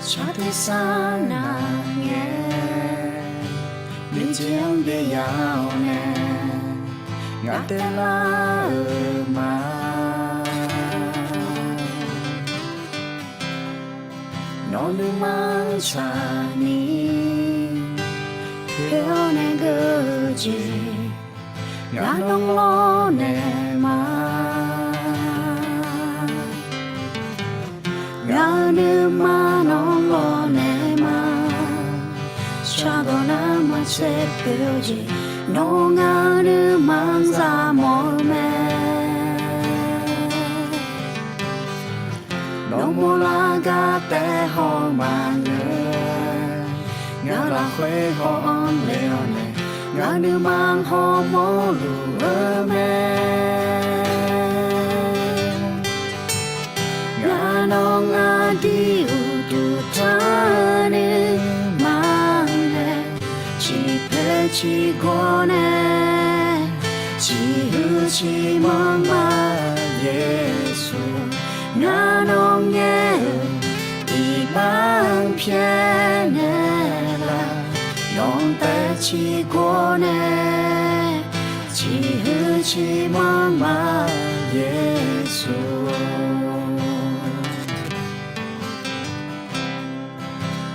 Chate sana nghe Mình chiang bia yao nè Ngã tê la mà Nó lưu mang cha ni Heo nè gơ chê Ngã nông lo nè mà Ngã nữ mà nông lo nè mà Cha gò nà mà chê biểu chê Nó ngã nữ mang ra mô mê Nó mô la gà tê hò mà ngơ Ngã là khuê hòn leo nè Ngã nữ mang hò mô lù ơ mê Ngã nó ngã đi ưu tù ta nữ mang nè Chỉ phê chỉ gò nè Chỉ hư chỉ mang mà Giê-xu Ngã nó nghe Ý mang phía nè là Nông tế chỉ gò nè Chỉ hư chỉ mang mà Giê-xu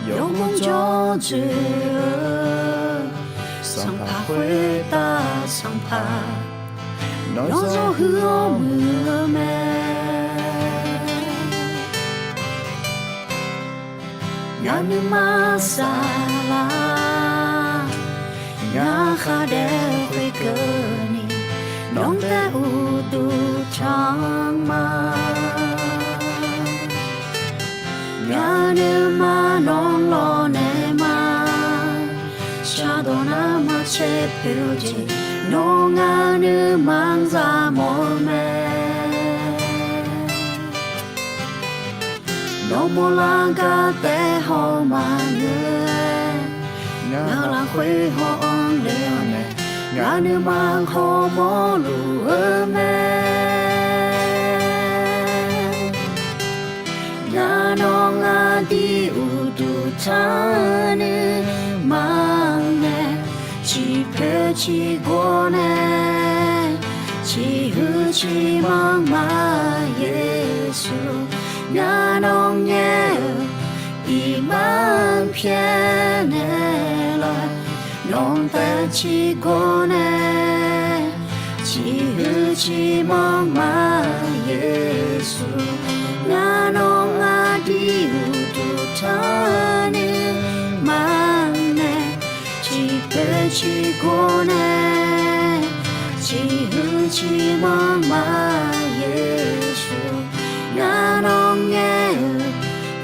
Yêu mong cho chữ Sang phá khuê ta sang phá Nói gió hứa mưa mê Ngã nữ ma xa la Ngã khá đê khuê cơ ni Nông tế u tu trang ma Ngã nữ ma nông lo nè ma Cha đồ nà mà chê biểu chê Nô ngã nữ mang ra mô mê Nô mô la gà tê hò mà ngơ Ngã là khuê hòn leo nè Ngã nữ mang hò mô lù ơ mê Ngã nó ngã đi ưu tù ta nữ mang nè Chỉ phê chỉ gò nè Chỉ hư chỉ mang mà Giê-xu Ngã nó nghe Ý mang phía nè là Nông tế chỉ gò nè Chỉ hư chỉ mang mà Giê-xu Ngã nó ngã đi ưu tù ta nữ mang nè Chỉ phê chỉ gò nè Chỉ hư chỉ mang mà Giê-xu Ngã nó nghe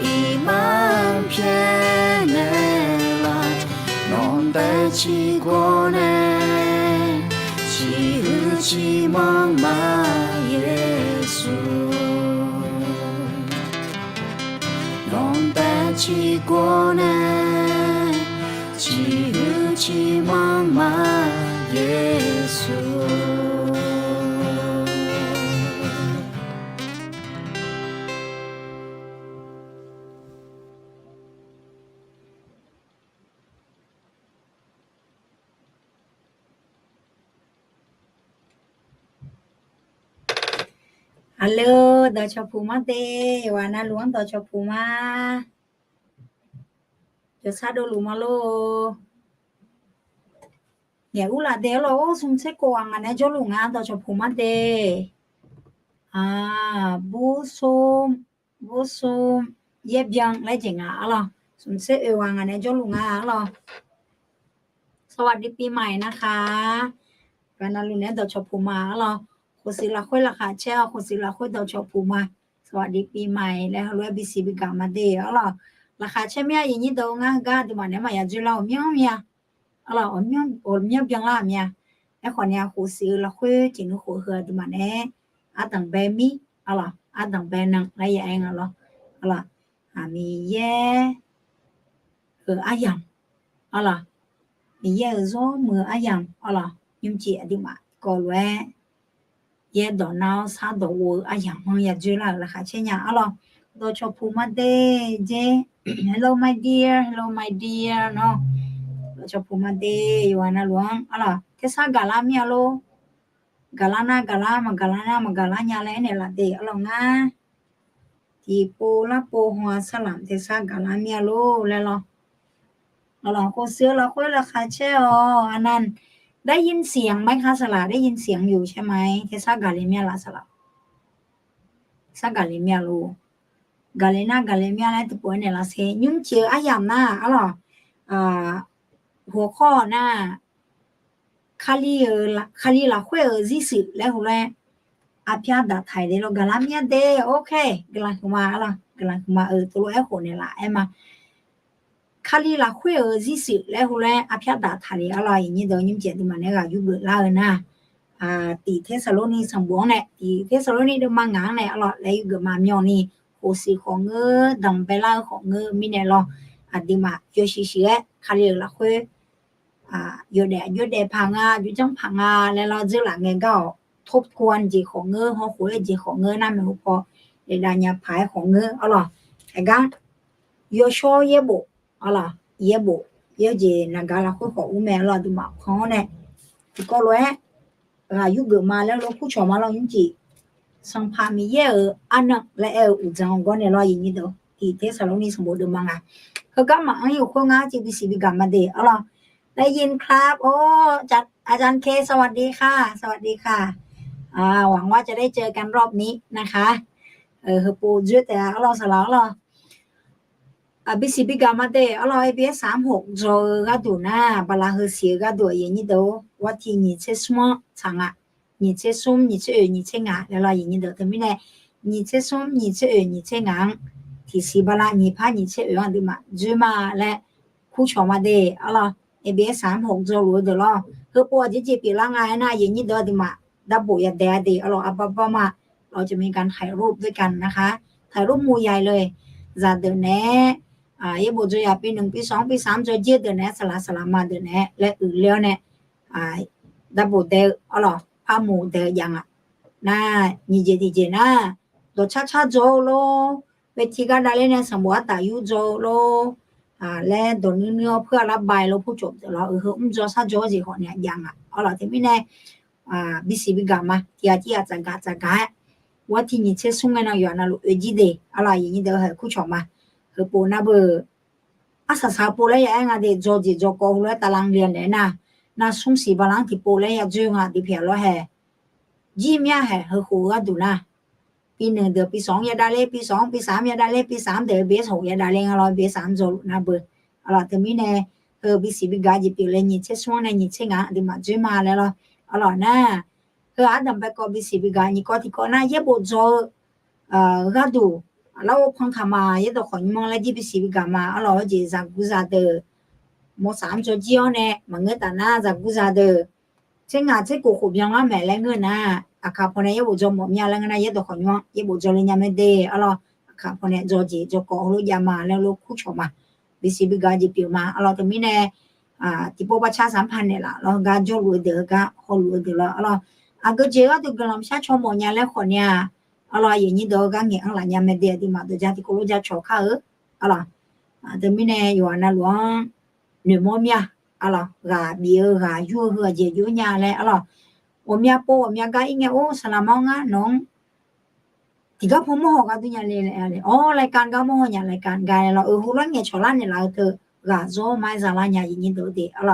Ý mang phía nè là Nông tế chỉ gò nè Chỉ hư chỉ mang mà Giê-xu Nông tế chỉ gò nè Chỉ hư chỉ mang mà Giê-xu Alo, tao cho phù mát tê, và na luống tao cho phù ma. Cho sát đô lù mà lô. Nhà u là đéo lô, xung xế quảng à nè cho lù ngã tao cho phù mát tê. À, bố xôm, dẹp dân lấy chị ngã lò. Xung xế ưu hoàng à nè cho lù ngã lò. สวัสดีปีใหม่นะคะวันนั้นลุงเนี่ยเดาชอปูมาแล้วคนศิลาคุยราคาเช่าคนศิลาคุยเดาชอปูมาสวัสดีปีใหม่แล้วรวยบีซีบีกามาเดียวราคาเช่าเมียอย่างนี้เดางากาดูมันเนี่ยมาอยากจะเล่าเมียอ๋อเมียยังล่ะเมียแล้วคนเนี่ยคนศิลาคุยจริงๆคนเหือดูมันเนี่ยอาตังเบมี่อาตังเบนังอะไรอย่างเงี้ยมีเย่อายังมีเยอะซ้อมืออายังยุ่งเจียดีมาก็เลยเยอะดอกน้าซาดอกวัวอายังมันอยากจุฬาราคาเช่นยัง โดชพูมาเดเจ hello my dear เนาะโดชพูมาเดอยู่นะหลวงอะไรเทศกาลาเมียโลกาลานากาลามากาลานามา กาลาญาแล้วเนี่ยละเดอะไรงาที่โปละโปหัวสลัมเทศกาลาเมียโลแล้วเหรอเราก็เสื้อเราก็ราคาเช่อ๋ออันนั้นได้ยินเสียงไหมคะสละได้ยินเสียงอยู่ใช่ไหมเทศกาลเมียละสละสกาลเมียโลกาเลน่ากาเลเมียแล้วตัวป่วยเนี่ยละเซยุ่งเจออายามหน้าอ๋อหัวข้อหน้าคาลีละคุยซิสิแล้วหัวแรกอาพิอาดาไทยเดโลกาลาเมียเดโอเคกำลังมาอ๋อกำลังมาตัวไอ้คนเนี่ยละมาคาลีละคุยซิสิแล้วหัวแรกอาพิอาดาไทยอ๋ออย่างนี้เดี๋ยวยุ่งเจอที่มันเนี่ยก็ยุ่งเบื่อแล้วนะตีเทสโลนีสังบวงเนี่ยตีเทสโลนีเดมังงานเนี่ยอ๋อแล้วยุ่งเบื่อมาเมียวนี่โคสิของเงอดังเปล่าของเงอมีเนี่ยหรอดีมาโยชิชิคาลีละคุย有พังอยู่จังพังแล้วเราจะหลังเงินก็ทบทวนจีของเงอหัวหัวจีของเงอนั่นไม่พอเดี๋ยวเนี่ยภายของเงออ๋อไอ้กันโยโชเยโบอ๋อเยโบเยจีนักละคุยของอุ้มแม่เราดีมาเขาเนี่ยที่ก็รู้อยู่เกิดมาแล้วเราผู้ชมมาเราจริงๆสังพามีเยอะอันนั้นและอุจังก็เนี่ยเราอย่างนี้เด้อที่เทสโลนีสมบูรณ์มังเขาก็มาอยู่ข้างจีบีซีบีกันมาเด้ออ๋อได้ยินครับโอ้จัดอาจารย์เคสวัสดีค่ะสวัสดีค่ะหวังว่าจะได้เจอกันรอบนี้นะคะปูจุดแต่เราสลาวเราบีซีบีกามาเดเราไอบี36โจก็ดูนะบลาเฮเสียก็ดูอย่างนี้ดูว่าที่นี่เชื่อสมช่าง你这松你这你这啊แล้วเราอย่างนี้เด้อแต่ไม่แน่你这松你这你这啊ที่สิบลา你怕你这อันดีมาจุมาและคู่ชมาเดเราABS36โจรู้เด้อล่ะคือปวดจีปีละไงนะอย่างนี้เด้อดิมาดับบุยเดเดเราอัปปะมาเราจะมีการถ่ายรูปด้วยกันนะคะถ่ายรูปหมู่ใหญ่เลยจะเดินแน่ยบุจอยปี1ปี2ปี3จอยเจเดินแน่สละมาเดินแน่และอื่นแล้วเนี่ยดับบุเดเราพาหมู่เดยังนะนี่เจดีเจนะตัวช้าๆโจโลเวทีการได้เนี่ยสมบัติตาอยู่โจโลและโดนเนื้อเพื่อรับใบเราผู้จบเราจะซาโจจีของเนี่ยยังเอาล่ะที่ไม่แน่บิสิบิกามาที่อาจจะว่าที่นี่เชื่อสุ่งกันอยู่นะลูกจีเดอะไรอย่างนี้เดี๋ยวให้คู่ชมมาปูน่าเบอสาปูเลยยังเดี๋ยวโจจีโจโก้เลยตารางเรียนเนี่ยนะสุ่งสีบาลังที่ปูเลยยังจุงที่เพียรเราให้จีเมียให้หัวดูนะปี1เดือนปี2อย่าได้เลยปี2ปี3อย่าได้เลยปี3เดือนเบส6อย่าได้เลยเราเบส3โจนะเบอะไรแต่ไม่แน่บิสิบิกาจีปีเลยนี่เชื่อสุ่งเนี่ยนี่เชื่องดีมาจุมาแล้วอะไรนะอาดัมไปก็บิสิบิกานี่ก็ที่ก็น่าเย็บโจก็ดูเราพังขามาเยอะตัวคนมองแล้วจีบิสิบิกามาเราจะจากกุซาเดอหมด3โจจีอ๋อเนี่ยมันเงินแต่น่าจากกุซาเดอเช่นเช่นกูขบยังว่าแม่แรงเงินนะค่ะพอเนี่ยบุจมมีอะไรกันนะเยอะตัวคนมองเยอะบุจเลยยังไม่ได้เราค่ะพอเนี่ยโจจีโจก็รู้ยามาแล้วรู้คู่ชมมาบิสิบิกาจีปีมาเราแต่ไม่แน่ที่พวกประชาสัมพันธ์เนี่ยล่ะเราการโจรู้เดือก็เขารู้เดือเราก็เจอว่าตัวกลมชาชมเนี่ยแล้วคนเนี่ยอะไรอย่างนี้เดี๋ยวก็เงี้ยอะไรเนี่ยไม่ได้ที่มาตัวจ้าที่กูรู้จักชอบเขาอะไรแต่ไม่แน่อยู่นะหลวงหนึ่งโมเมียอะไรก็เบี้ยก็ยั่วก็เจอยั่วเนี่ยเลยอะไร我们家我们家ก็应该สลามงน้องที่ก็ผมมองกันตัวอย่างเลยรายการก็มองอย่างรายการกันเราหัวเราเนี่ยชอบเนี่ยเราเธอก็โจไม่สลายเนี่ยอย่างนี้ตัวเดียวอะไร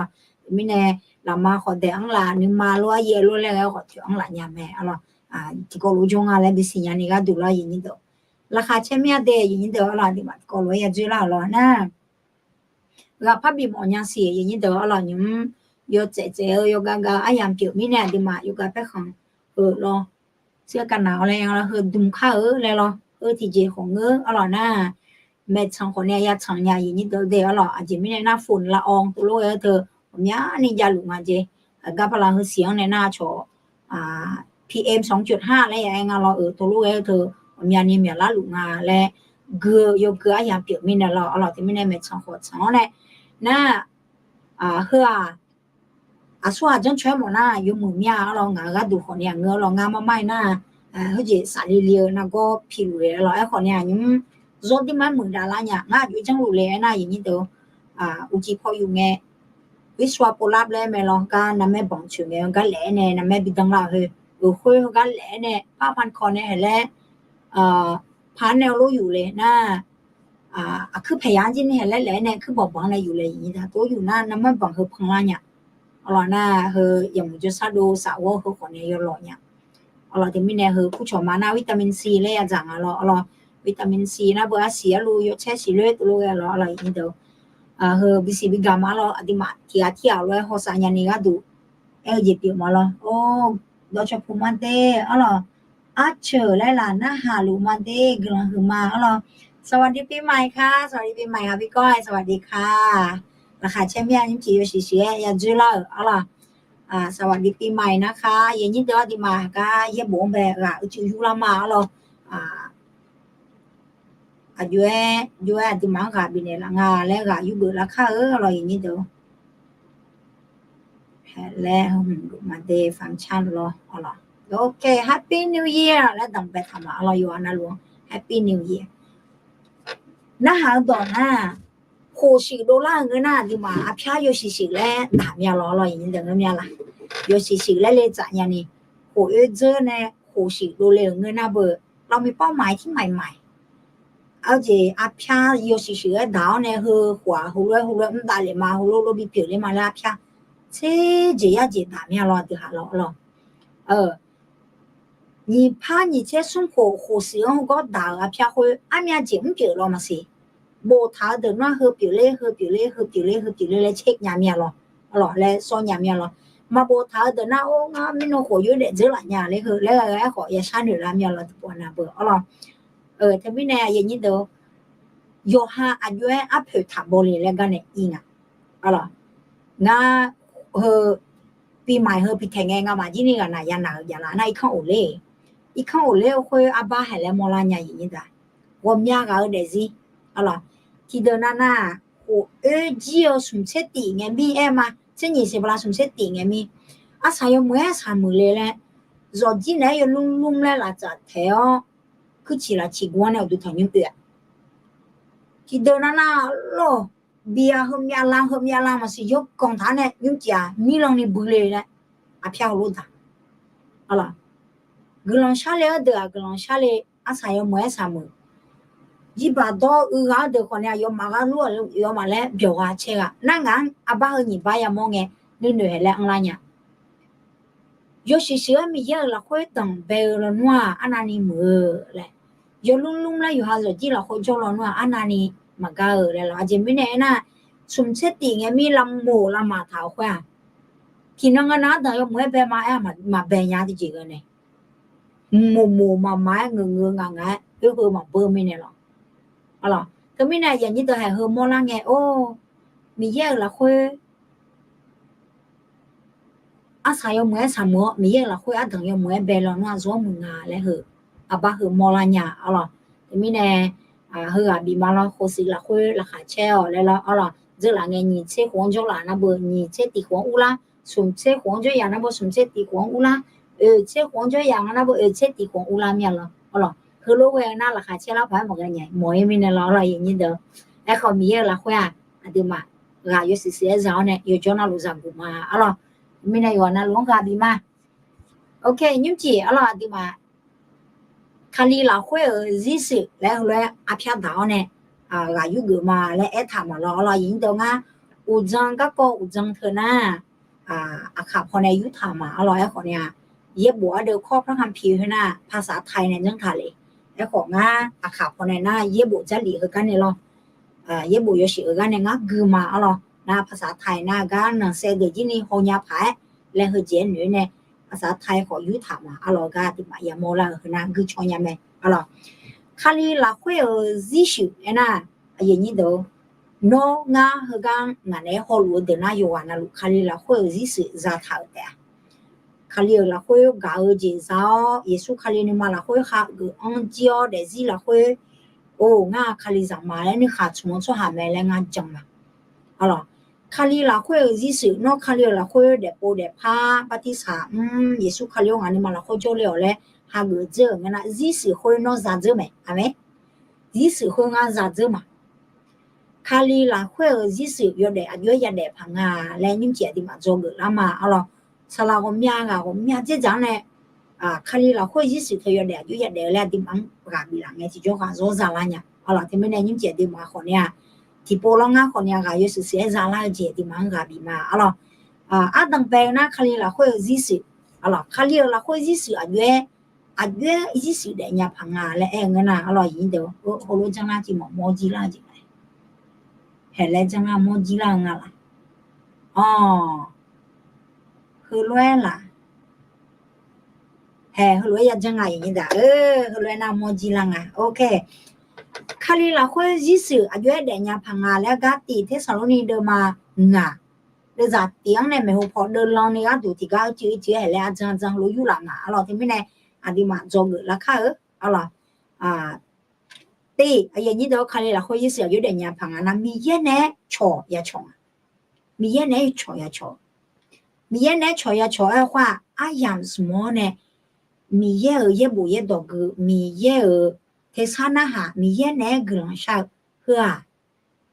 ไม่แน่เรามาขอเดี๋ยวอังลานึกมาลัวเยอะลัวแล้วขอที่อังลาเนี่ยแม่อะไรที่ก็รู้จงอะไรบิสิญานี่ก็ดูแลอย่างนี้ตัวราคาเช่นเมียเดียอย่างนี้ตัวอะไรที่มันก็รู้อย่างจุฬาแล้วนะแล้วพับบีมอนยังเสียอย่างนี้ตัวอะไรนี่ยกเจ๊ยกกาอย่างเกี่ยวมีเนี่ยที่มายกไปของรอเสื้อกันหนาวอะไรอย่างเราดุมข้าวเลยรอที่เจของอะไรนะแม่ช่างคนเนี่ยยาช่างยาอย่างนี้ตัวเดียวอาจจะไม่ได้หน้าฝุ่นละอองตัวโลกเธอผมเนี่ยนี่ยาหลุมอาเจกับพลังเสียงในหน้าโชPM 2.5อะไรอย่างเงี้ยเราตัวลูกเธอผมยานี่มีละหลุมและยกอย่างเกี่ยวมีเนี่ยเราที่ไม่ได้แม่ช่างคนช่างเนี่ยนะส่วนจังช่วยหมดนะอยู่หมู่เมียเรางาก็ดูคนเนี่ยเรางามาไม่นะเขาจะสาลีเลียวนะก็ผิวเลยเราไอ้คนเนี่ยยัง rồi đi mà mừng đà la nhà ngã dưới trong lũ lệ na gì như đó uji phao dùng nghe với xóa bộ láp lên mẹ lòng ca nằm mẹ bằng chuyện nghe cái lẽ nè nằm mẹ bị đăng lại hơi khơi cái lẽ nè ba pan con nè lẽ pan nèo lốiอยู่เลยนะคือพยายามที่นี่แหละเนี่ยคือบอกว่าอะไรอยู่เลยอย่างนี้นะตัวอยู่หน้าน้ำมันบังเฮพังละเนี่ยอะไรนะเฮอย่างมันจะซาโดสาวเฮคนเนี่ยยอหล่อเนี่ยอะไรที่ไม่เนี่ยเฮผู้ชมมาหน้าวิตามินซีเลยอาจารย์อะไรวิตามินซีนะเบอร์สีรู้ยศแช่สีเลยตัวเลยอะไรอย่างนี้เดียวเฮบิซีบิกามาแล้วอดีมาที่เอาเลยหัวสายนี่ก็ดูเย็บอยู่มาแล้วโอ้เราจะพูดมันเด้อะไรเชื่อเลยล่ะนะหาลูมันเด้กำลังหือมาอะไรสวัสดีปีใหม่ค่ะสวัสดีปีใหม่ค่ะพี่ก้อยสวัสดีค่ะราคาเช่นพี่ยิ้มจีอยู่เฉยๆอย่าจื้อแล้วอะไรสวัสดีปีใหม่นะคะอย่างนี้เดี๋ยวดีมาก็เย็บบ่งแบบจื้อยุลามาอะไรอยู่ดีมาค่ะบินเนี่ยละงาแล้วก็อยู่เบื่อละค่ะอะไรอย่างนี้เดี๋ยวแล้วมาเดย์ฟังก์ชันรออะไรโอเค Happy New Year แล้วดังไปทำอะไรอยู่อันนั้นหลวง Happy New Year那好多呢，呼吸都那个那的嘛，偏有些些嘞，大面了已经等个面了，有些些嘞怎样呢？呼吸这呢，呼吸都嘞个那不，เรามีเป้าหมายที่ใหม่ๆเอาजे偏有些些道呢和话后来大เลยมา后来比别เลยมาแล้ว偏，这也就大面了的哈了，你怕你在生活呼吸用个大偏会按面就唔别了嘛是。无头的那喝表嘞来切下面咯，来烧下面咯。嘛无头的那我们那火有点热了呀，来喝来火也山里拉面了不那不咯。他们呢也你都有哈有陪他玻璃来个呢应咯。那ปีใหม่ปีแข่งงามาที่นี่กันนะยันนะอีกข้างโอเล่คุยอาบ้าให้แล้วมอลาเนี่ยอย่างนี้จ้ะวมยากเอาเดซี่อะไรที่เดินหน้าโอ้จีเอาสมเสติไงมีมาเช่นนี้สิบลาสมเสติไงมีสายมือสายมือเลยแหละรอจีเนี่ยยังลุ่มเลยล่ะจ้ะแถวคือชีละชีกวนเนี่ยดูทางยุ่งเอื่อยที่เดินหน้าโลเบียร์เฮมียาลามาสิยกกองฐานเนี่ยยุ่งจ้ะมีลองนี่บุเลยแหละเพียวรู้จ้ะอะไรกลางชาเลเดือกลางชาเลสายมือสายมือยี่บาดก็เด็กคนนี้ยอมมากันรู้ยอมมาแล้วเบียวเชื่อนั่งงั้นบ้าเงี้ยบ้ายามองเงี้ยนี่เหนื่อยแล้วอะไรเนี่ยยศเชื่อมีเยอะละคุยตั้งเบลนัวอันนั้นมือเลยยศลุ่มแล้วอยู่หาจีละคุยจอลนัวอันนั้นมาเกอเลยละจีไม่แน่นะสมเสติเงี้ยมีลำโมลำมาเท้าขวาที่นั่งกันนะแต่ยอมไม่ไปมาเบียยาที่จีกันเนี่ยโมมาไม้เงืองงก็คือมาเปิ่มไม่เนี่ยหรออะไรก็ไม่แน่อย่างนี้ตัวแห่เฮอร์โมนละไงโอ้มีเยอะละคุยสายมือสามมือมีเยอะละคุยถึงยมือเบลล์น่าจะมึงเลยเหอะบ้าเฮอร์โมนละเนี่ยอะไรก็ไม่แน่เฮอบีมาละคุยละคุยละขาเชลแล้วอะไร这两个你切黄就啦，那不你切地黄乌啦，从切黄就养那不从切地黄乌啦，切黄就养那不切地黄乌啦面了，好了。คือรู้ว่าน่าราคาเชื่อแล้วพอบอกกันใหญ่หมวยมีในเราอย่างนี้เด้อไอ้เขามีเยอะละคุยดูมาอยู่เสียเจ้าเนี่ยอยู่จนเราจับกูมาอะไรมีในวันนั้นหลวงกาดีมาโอเคยุ่งจีอะไรดูมาคาลีเราคุยจีสิแล้วอาพิดาวเนี่ยอยู่กูมาแล้วไอ้ทำมาเราอย่างนี้เด้ออุจังก็อุจังเธอหน้าขับคนในยุทธามาอะไรคนเนี่ยเย็บบัวเดี๋ยวข้อพระคำพิวให้หน้าภาษาไทยเนี่ยยังทะเลไอ้ของขับคนในหน้าเย็บบัวจะหลีกกันเนี่ยหรอเย็บบัวอยู่สิกันเนี่ยกูมาอะไรนะภาษาไทยนะกันหนังเสด็จที่นี่หัวหน้าผายและเหตุเจนอยู่เนี่ยภาษาไทยขอยุทธามาอะไรกันที่มาอย่าโมละนะกูชอนยาแม่อะไรคาลีละคุยจิชินะอย่างนี้เด้อโนงาเฮกันงานเนี่ยฮอลวูดเดินอยู่วันนั้นคาลีละคุยจิชิจะเท่าเดียคาลีละคุยกาวจีเจ้าเยซูคาลีนี่มาละคุยข้ากูอังเจียวเดซี่ละคุยโอ้งาคาลีจังมาแล้วนี่ข้าชั่วโมงชั่วหาแม่แล้วงานจังมาอะไรคาลีละคุยจิชิโนคาลีละคุยเดปโอเดพาปฏิสาเยซูคาลีงานนี่มาละคุยโจเลี้ยวเลยหากูเจองั้นจิชิคุยโนซาเจอไหมอ่ะไหม即使会按啥子嘛卡里啦会即使有的啊有的朋啊来你姐的嘛做个啦嘛啊咯查啦我命这张呢啊卡里啦会即使他有的来的忙嘎比啦哎就就话说啥啦呢啊咯他们呢你姐的嘛好呢ที่โปลง啊好呢嘎有是谁啥啦姐的忙嘎比嘛啊咯啊等白那卡里啦会即使啊咯卡里啦会即使啊月即使的人家朋啊来哎个那啊咯引导我罗将啦就毛鸡啦就还来将啊毛鸡啦啦哦คือรวยล่ะแห่คือรวยอยากจังไงอย่างนี้ด่ะคือรวยนามโมจิลังอ่ะโอเคคาลีละคุยจิสืออายุเดญาพังงาแล้วก็ตีเทสโลนีเดมางาเดจะเตียงเนี่ยไม่หูพอเดินลองเนี่ยก็ดูที่ก็จื้อให้แล้วจังรู้อยู่ละมาเราที่ไม่แน่อดีมาจงละค่ะอะไรตีอย่างนี้เดี๋ยวคาลีละคุยจิสืออายุเดญาพังงานะมีเยเนี่ยชอยาชงมีเยเนี่ยชอยาชมีเยเนี่ยชอยาชอว่าอายังสมอเนี่ยมีเยอะเยบุเยดอกมีเยอะเทศนาหามีเยอะแน่กลังชาเพื่อ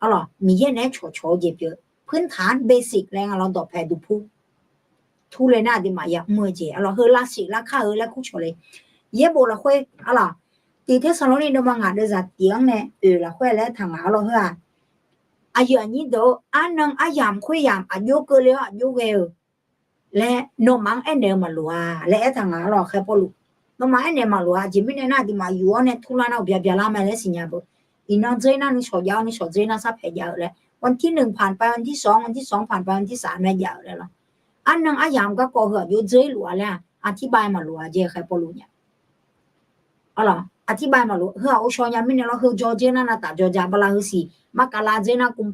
อ๋อมีเยอะแน่โฉเย็บเยอะพื้นฐานเบสิกแรงเราดอกแพดูผู้ทุเรน่าดิมาอยากมือเจอ๋อเฮลาสิลาค่าแล้วคู่โฉเลยเยบุละค่อยอ๋อตีเทศนานี่เดมางาเดจะเตียงเนี่ยละค่อยแล้วทางอ๋อเฮืออายุอันนี้เดออันนึงอายามค่อยยามอายุเกลียวอายุเกลและโนมังเอเนมาลัวและทางอ๋อแค่พอลูโนมังเอเนมาลัวจิมิเนน่าดิมาอยู่เนี่ยทุลานาเบียลามาเลสิญญาบุอีน้องเจน่านี่ชอยาวนี่ชอเจน่าซับเหยาวเลยวันที่1ผ่านไปวันที่2วันที่2ผ่านไปวันที่3เนี่ยยาวเลยล่ะอันนึงอายามก็ก็เหอะอยู่เจลัวแล้วอธิบายมาลัวเจแค่พอลูเนี่ยอ๋ออธิบายมาลัวเฮาโอชอยามิเนเราเฮาจอเจน่าตาจอจาบลาเฮสิมกราเจน่ากุม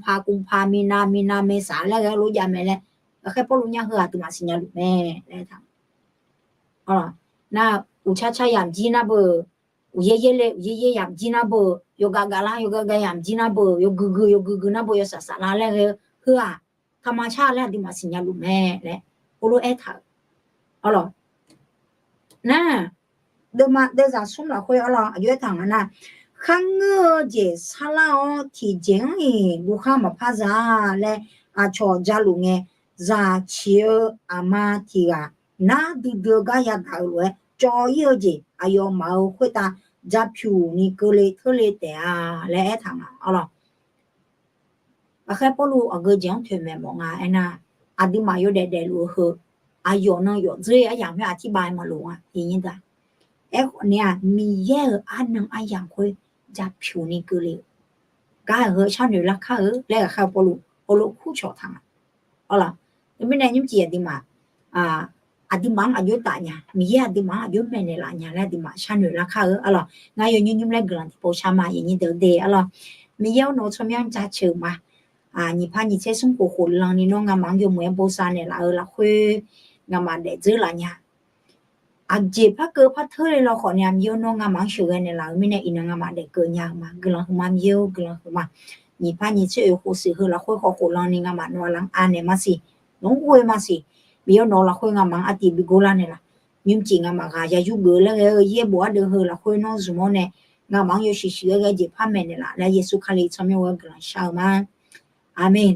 ภามีนาเมษาแล้วก็รู้ยามแล้วแค่พอลูเนี่ยเฮาตัวมาสิญญาลูแม่แล้วทำอ๋อน่าอุชาชายามจีน่าเบอเย่ยามจีน่าเบอโยกากาลาโยกากายามจีน่าเบอโยกุน่าเบอโยสาลาแล้วเฮือธรรมชาติแล้วดิมาสิญญาลูแม่แล้วโอโลเอทาอ๋อน่ะเดมาเดจะซุ่มละคุยอ๋ออายุต่างกันนะข้างเงอเจซาลาอ๋อที่เจงอีลูกค้ามาพาซาและอาชอจาลูเงซาเชียอามาที่กานาดูกายาดาวเลยจอยเจอายุมาคุยตาจับผิวนี่ก็เลยทะเลแต่และทางอ๋อแค่พอลูกก็จังถึงแม่มองไอ้น่ะอดีมาอยู่เด็ดๆลูกเหรออายุนั่งอยู่เรื่องอย่างไม่อธิบายมาลูกอย่างนี้จ้ะเอ๊ะเนี่ยมีเยอะอันนึงไอ้อย่างคุยจับผิวนี่ก็เลยก็เหรอชาวเหนือละค่ะแล้วแค่พอลูกคู่ชอทางอ๋อไม่ได้ยิ่งเจียดีมาอดีมังอายุตายเนี่ยมีอดีมังอายุไม่เนี่ยละเนี่ยแล้วดีมาชาหนูราคาอ๋อง่ายยุ่งเลยกลั่นที่โพชามาอย่างนี้เดอ๋อมีโน้ตชมยังจะเชื่อมานี่พานี่เชื่อสมบูรณ์ลังนี่น้องงามังอยู่เมืองโพชาเนี่ยละคุยงามันเด็ดจื้อละเนี่ยเจ็บพักเกิดพักเท่าไรเราขอเนี่ยมีน้องงามังเชื่อเนี่ยละไม่เนี่ยอินงามันเด็กเกินยากมากลังมามีกลังมานี่พานี่เชื่อหัวสื่อละคุยขอลังนี่งามันว่าลังเนี่ยมาสิน้องคุยมาสิมีโนละคุยงามังอติบิโกลาเนี่ยละยิ่งจริงงามังจะอยู่เบลแล้วเย่บัวเดือดละคุยน้องสมองเนี่ยงามังอยู่ชิชิก็จะพาแม่เนี่ยละแล้วเยซูคริสต์ทำให้ว่ากันชาวมาอาเมน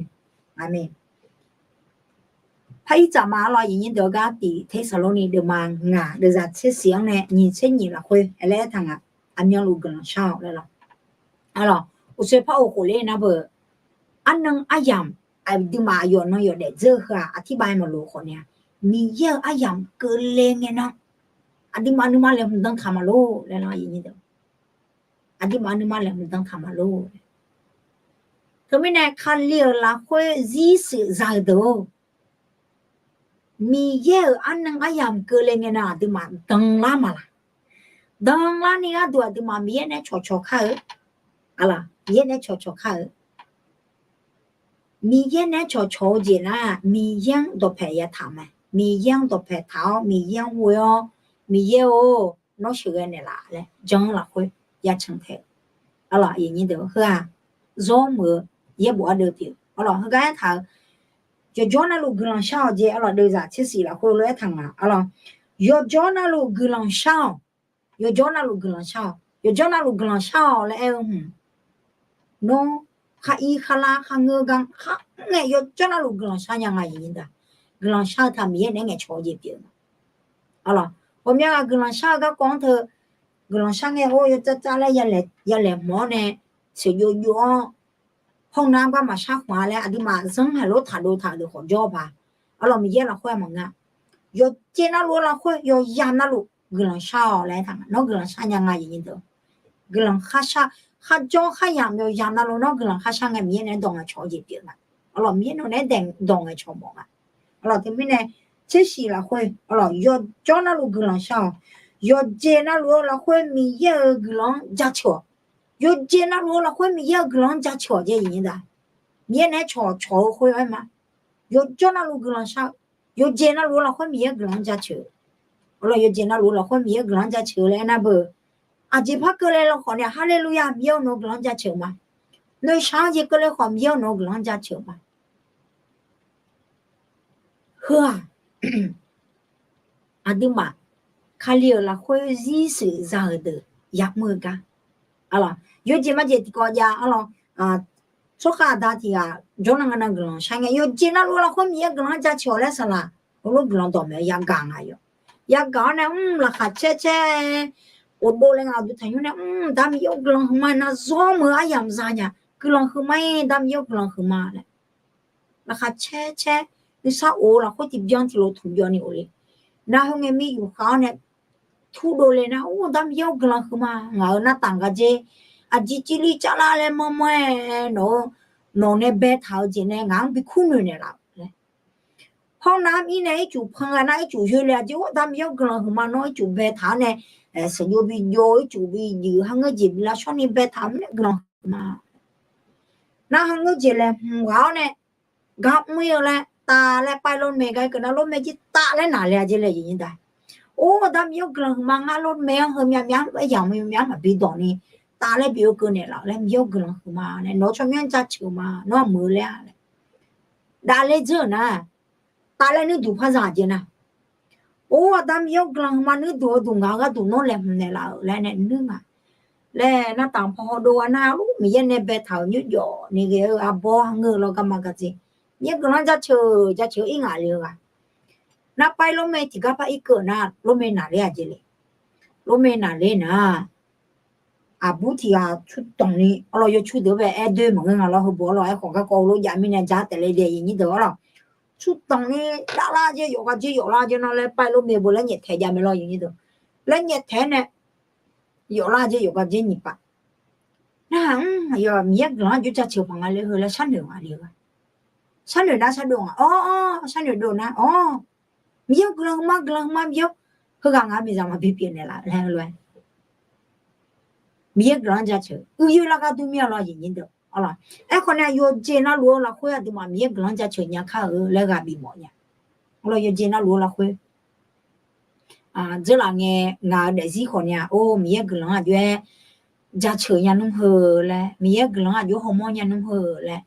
พระอิจามาเราอย่างนี้เดี๋ยวก็ตีเทสโลนีเดมางาเดี๋ยวจะเสียงเนี่ยนี่เช่นนี้ละคุยอะไรทางอันยังรู้กันชาวแล้วล่ะอ๋ออุศพระโอโคเลนะเบออันนึงอายามไอ้ดิมาอยู่น้อยอยู่เด็กเจอค่ะอธิบายมาลูกคนเนี่ยมีเยอะอายามเกินเลงไงนะอธิมาเลยมันต้องทำมาลูกแล้วอย่างนี้เดี๋ยวอธิมาเลยมันต้องทำมาลูกทำไมเนี่ยคันเลี้ยละคุยจีสื่อใจเดียวมีเยอะอันนึงอายามเกินเลงไงนะอธิมาดังละมาละดังละนี่ก็ดูอธิมามีเนี่ยชอข้าอะไรมีเนี่ยชอข้ามีเย็นเนี่ยชอจีน่ะมียังตัวแพยทำไหมมียังตัวแพเท้ามียังวัวมีเยอะน้องเชื่อเนี่ยละเลยจังละคุยยาชังเทอะไรอย่างนี้เดี๋ยวคือร่วมมือเยอะบัวเดียวอะไรคือการทำจะย้อนลูกกลางเช้าเจ้อะไรเดี๋ยวจะที่สี่ละคุยเลยทางอะไรย้อนลูกกลางเช้าย้อนลูกกลางเช้า有叫那路格朗少了哎喏哈伊哈拉哈我刚哈哎有叫那路格朗啥样啊人的格朗少他们也那个超级别好了我们个格朗少个光头格朗少个哦有这来也来毛呢是有ห้องน้ำก็มาชักมาแล้วอดีมาซึ่งให้รถถ่ายดูถ่ายดูขอจอบอ่ะเรามีเยอะละค่อยมั้งอ่ะยอเจน่ารู้ละค่อยยอยามน่ารู้กลังชาอะไรทางน้องกลังชายังไงอย่างนี้เด้อกลังข้าชาข้าจอข้ายามยามน่ารู้น้องกลังข้าชาไงมีเนี่ยดองอ่ะชอจีเปียนะเรามีเนี่ยแดงดองอ่ะชอมองอ่ะเราที่มีเนี่ยเชื่อสิละค่อยเรายอจอน่ารู้กลังชายอเจน่ารู้ละค่อยมีเยอะกลังจัดชัว有见那罗了会没有个人家瞧见人的，你那瞧会爱吗？有叫那罗个人少，有见那罗了会没有个人家瞧，好了有见那罗了会没有个人家瞧嘞那不，啊这怕过来了好呢，哈利路亚没有那个人家瞧吗？那上节过来好没有那个人家瞧吗？呵啊，啊对嘛，看了了会热水热的，也么个，好了。有几嘛几个家，阿拉啊，做下大体啊，就那个那个人，现在有几那路了后面个人家瞧来是啦，我个人倒霉也干啊哟，也干呢，那哈切，我多了啊，就他有呢，他们有个人很嘛，那做么啊样子呀，个人很嘛，他们有个人很嘛嘞，那哈切，你啥我了，或者边条路途边的我嘞，然后我们有好呢，土多嘞呢，他们有个人很嘛，我那当个这。啊，这里加拉嘞么么诶，喏那白头子呢，硬比苦女呢啦嘞。好那伊呢一组碰啊，那一组去了，就他们有个人嘛，那一组白头呢，是有比有一组比有，他个这边啦，说你白头呢个人嘛，那他个这嘞，我呢，搞没有嘞，打嘞摆落没个，跟那落没去打嘞哪里这嘞人的。哦，他们有个人嘛，俺落没和面一样没嘛比到呢。打来比如个呢了，来没有个人嘛，呢，拿出面家球嘛，拿没了嘞。打来这呢，打来你都怕啥子呢？哦，他们有个人嘛，你多啊个多弄来呢了，来呢你啊，来那当跑多那路没人那白头你有那个阿伯我了干嘛个子？你个人家球一眼了啊？那摆路没几个摆一个呢，路没哪里啊这里？路没哪里呢？啊，不提啊，出动力，阿拉要出得呗，哎对么个阿拉好不啦，哎好个高路下面呢家得来点你得了，出动力啦就有个就有啦，就拿来摆路没不来热台家没了你得，来热台呢，有啦就有个就你吧，那哎呀，米个人就在球房啊里后来山牛啊里个，山牛那山牛啊，哦，山牛多呢，哦，米个人嘛米个，和刚刚没怎么比别的啦，来。米个人家吃，有那个都没有了人的，好了，哎，可能有见那路了会的嘛，米个人家吃人家看那个比么呢？好了，有见那路了会，啊，这两年俺那时可能哦，米个人啊就家吃人家弄好嘞，米个人啊就好么人家弄好嘞。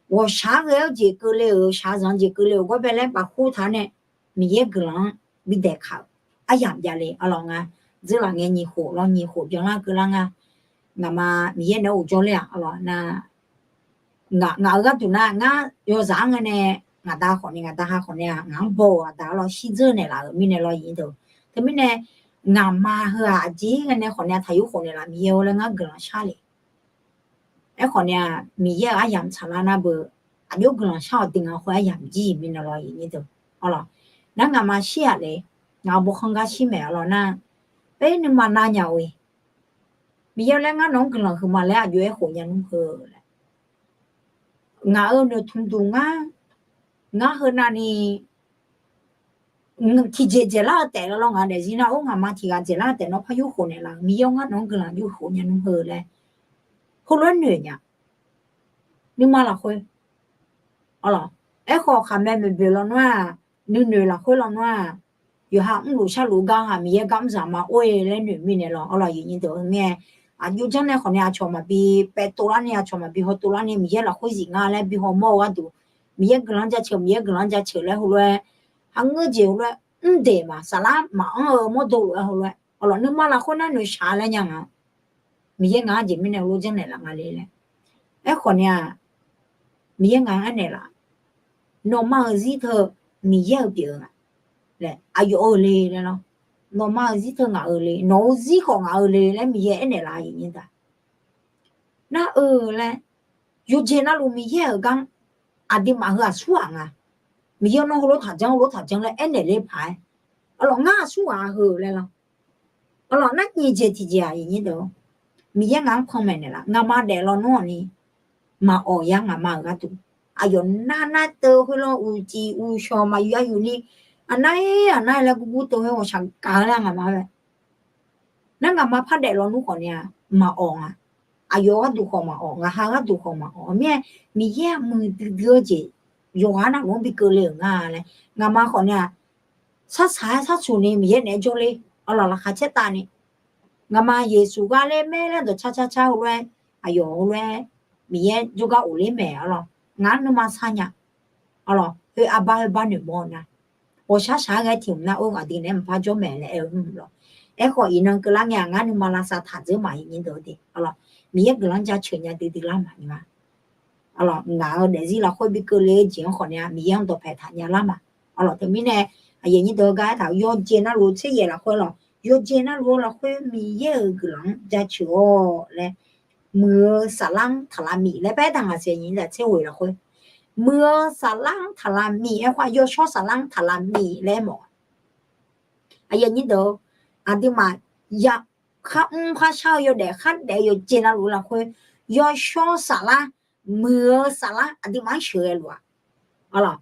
我啥个要结果了，啥人结果了，我本来把火炭呢，米个人没得靠，哎呀家嘞，好了啊。这两年你火了，别那个人啊，那么你也能有做了，好了，那我个都那我要啥个呢？我打好呢，我打好呢，我包啊打了西子呢啦，明年了一头，他们呢，我妈和阿姐个呢好呢，他有好呢啦，没有了我个人下来，哎好呢，没有阿养茶啦那不，阿有个人下定啊，或者养鸡明年了一头，好了，那我妈下来，我不看个西买了那。哎，你妈哪样喂？没有嘞，我弄个人去嘛嘞，就好人弄去嘞。我那通通啊，我和那里，提姐啦带了我那是那我妈提个姐啦带了，怕有好人啦，没有我弄个人就好人弄去嘞。好乱女呀，你妈啦会？好了，哎好看妹妹别了喏，女啦会了喏。有哈路下路刚哈，米刚啥嘛，我也来女面的了，后来有人都咩啊，有将来可能做嘛比百多啦年做嘛比好多啦年，米也啦会人啊，来比好冇啊都，米个人家吃，米个人家吃来后来，啊我就来对嘛，啥啦嘛冇多了后来， alors ne mala khona no shala nyanga mi ye nga ji mi ne lo jin ne la nga le le e khonya mi ye nga ne la no ma zi tho mi ye bi nga le ayo le le no no ma zi tho nga le no zi kho nga le le mi ye ne la yin da na le yo je na lo mi ye gang adi ma ha su nga mi ye no lo tha jang le ene le pai alors nga su a ho le lo alors na ni je ti ja yin do mi ye nga khom me ne la nga ma de lo no ni ma o ya nga ma ga tu ayo na na to ho lo u ji u sho ma yu yu ni anai la gu to he o chang ka la nga ma le na nga ma pha de lo nu ko nia ma o nga ayo ga du ko ma o nga ha ga du ko ma o mi ye mu de je yo ga na lo bi ko le nga le nga ma ko nia sa chu ni mi ye ne jo le ala la kha che ta ni nga ma yesu ga le me le do cha le ayo le mi ye jo ga o le me ala nga no ma sa nya ala he aba ni mo na o sha ga ti na o ga di ne pa jo me le e lo e ko yin nang la nga nga ni ma la sa tha je ma yin do de ala mi ye ga lang ja chen nya de la ma ni ma ala nga de ji la khoi bi ko le jin kho nya mi yang do phe tha nya la ma ala te mi ne a yin ni do ga ta yo je na lo che ye la khoi lo yo je na lo la khoi mi ye ga lang ja chuo le mưa xà lăng thà la mì lấy bé thằng là sẽ nhìn là sẽ hồi là khơi mưa xà lăng thà la mì em khoa vô số xà lăng thà la mì lấy mỏ à giờ nhìn được à nhưng mà giờ khắp khoa sau vô để khách để vô trên là khơi vô số xà lăng mưa xà lăng à nhưng mà sửa luôn à là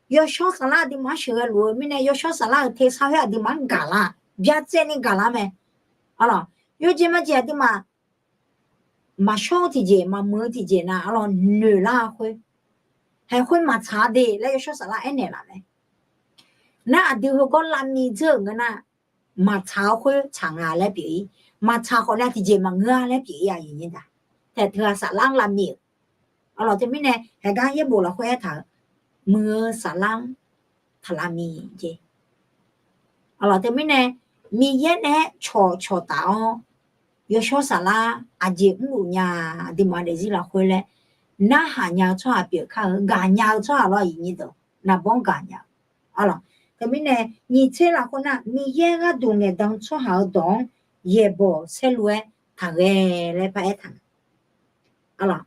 vô số xà lăng nhưng mà sửa luôn mình này vô số xà lăng thì sao hết nhưng mà gà la bây giờ này gà la mẹ à là vô trên mà chỉ nhưng mà sau thì gì mà mưa thì gì na alors nửa la khơi hay khơi mà茶的来说啥啦哎呢啦嘞那就个烂米这个那mà茶khơi长啊来比mà茶后来thì gì mà ngơ来比呀人家แต่เธอสาลังละมีalors thì mình này hay cái gì bộ là khơi thở mưaสาลังthà la mi gì alors thì mình này mi ye này cho tao yo sho sala aje mu nya di ma de ji la khwe le na ha nya chwa pi kha ga nya chwa lo yin ni do na bon ga nya ala te mi ne ni che la ko na mi ye ga du ne dang chwa ha dong ye bo se lue tha ge le pa e tha ala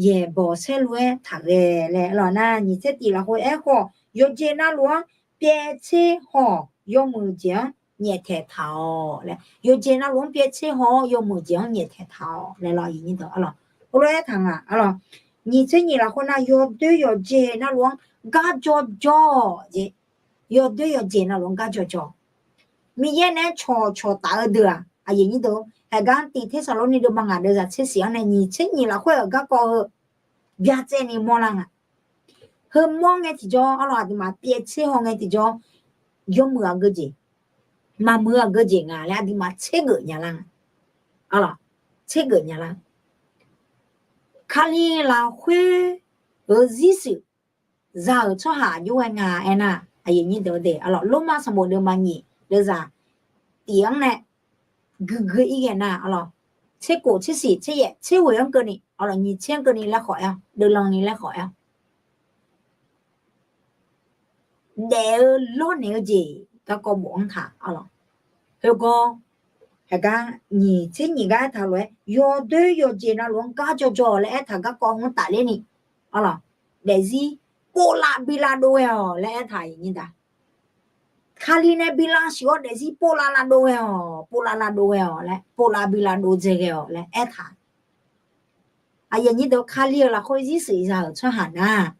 ye bo se lue tha ge le lo na ni che ti la ko e ko yo je na lo pie che ho yo mu je nhiệt thể thao là yo je na long bie che ho yo mu jiang nhiệt thể thao là lo yin de ala o le thang a ala ni che ni la ho na yo de yo je na long ga jo je yo de yo je na long ga jo mi ye ne cho ta de a yin ni de ha ga ti the sa lo ni de ma nga de za che xiang ne ni che ni la ho ga ko bia che ni mo la nga he mo nge ti jo ala di ma bie che ho nge ti jo yo mu a ge je mà mưa cái gì ngà là đi mà chế gửi nhà lăng à là chế gửi nhà lăng khali là khuê ở gì sự giờ cho hạ như anh à em à ai như thế để à là lúc mà xong một đường mà nhỉ đưa ra tiếng này gửi ý cái nào à là chế cổ chế gì chế nhẹ chế hồi ông cơ này à là nhỉ chế cơ này là khỏi à đưa lòng này là khỏi à để lo nếu gì các con muốn thả à là hiểu không hay cả nhị chứ nhị cái thằng ấy yo đôi yo gì nó luôn cá cho lại thằng các con nó tải lên đi à là để gì pola bila đôi à lại thầy như ta khali này bila xíu để gì pola là đôi à lại pola bila đôi gì à lại thầy à giờ như đó khali là khôi gì sự giờ cho hẳn à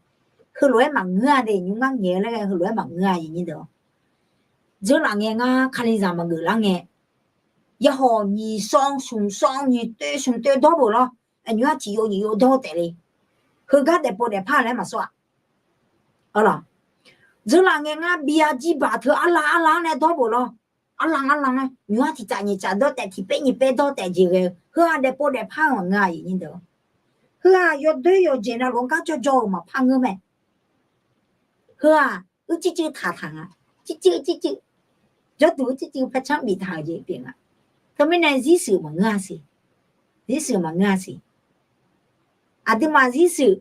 คือรวยหมังเงือเด้ยุงงังเงแล้วก็คือรวยหมังเงืออย่างนี้เด้อเจอหลังเงงาคาลิซามังเกลังเงยะหอนี่ซองซุงซองนี่เตซุงเตดอบ่ล่ะอันนี้ที่อยู่ดอแต่เลยคือก็ได้บ่ได้พาแล้วมาซะเอาล่ะเจอหลังเงงาเบียจีบาเธออะลาเนี่ยดอบ่ล่ะอะลังเนี่ยนี่ว่าที่จ่ายนี่จ่ายดอแต่ที่เป้นี่เป้ดอแต่จีเกคืออันได้บ่ได้พาว่าง่ายอย่างนี้เด้อคืออ่ะยอดด้วยยอดเจนะลงก็จ่อมาพังเงแม่คืออ่ะจี้塔啊จี้就读就拍场比他这边啊，他们呢日手嘛我是，日手嘛我是，啊的嘛日手，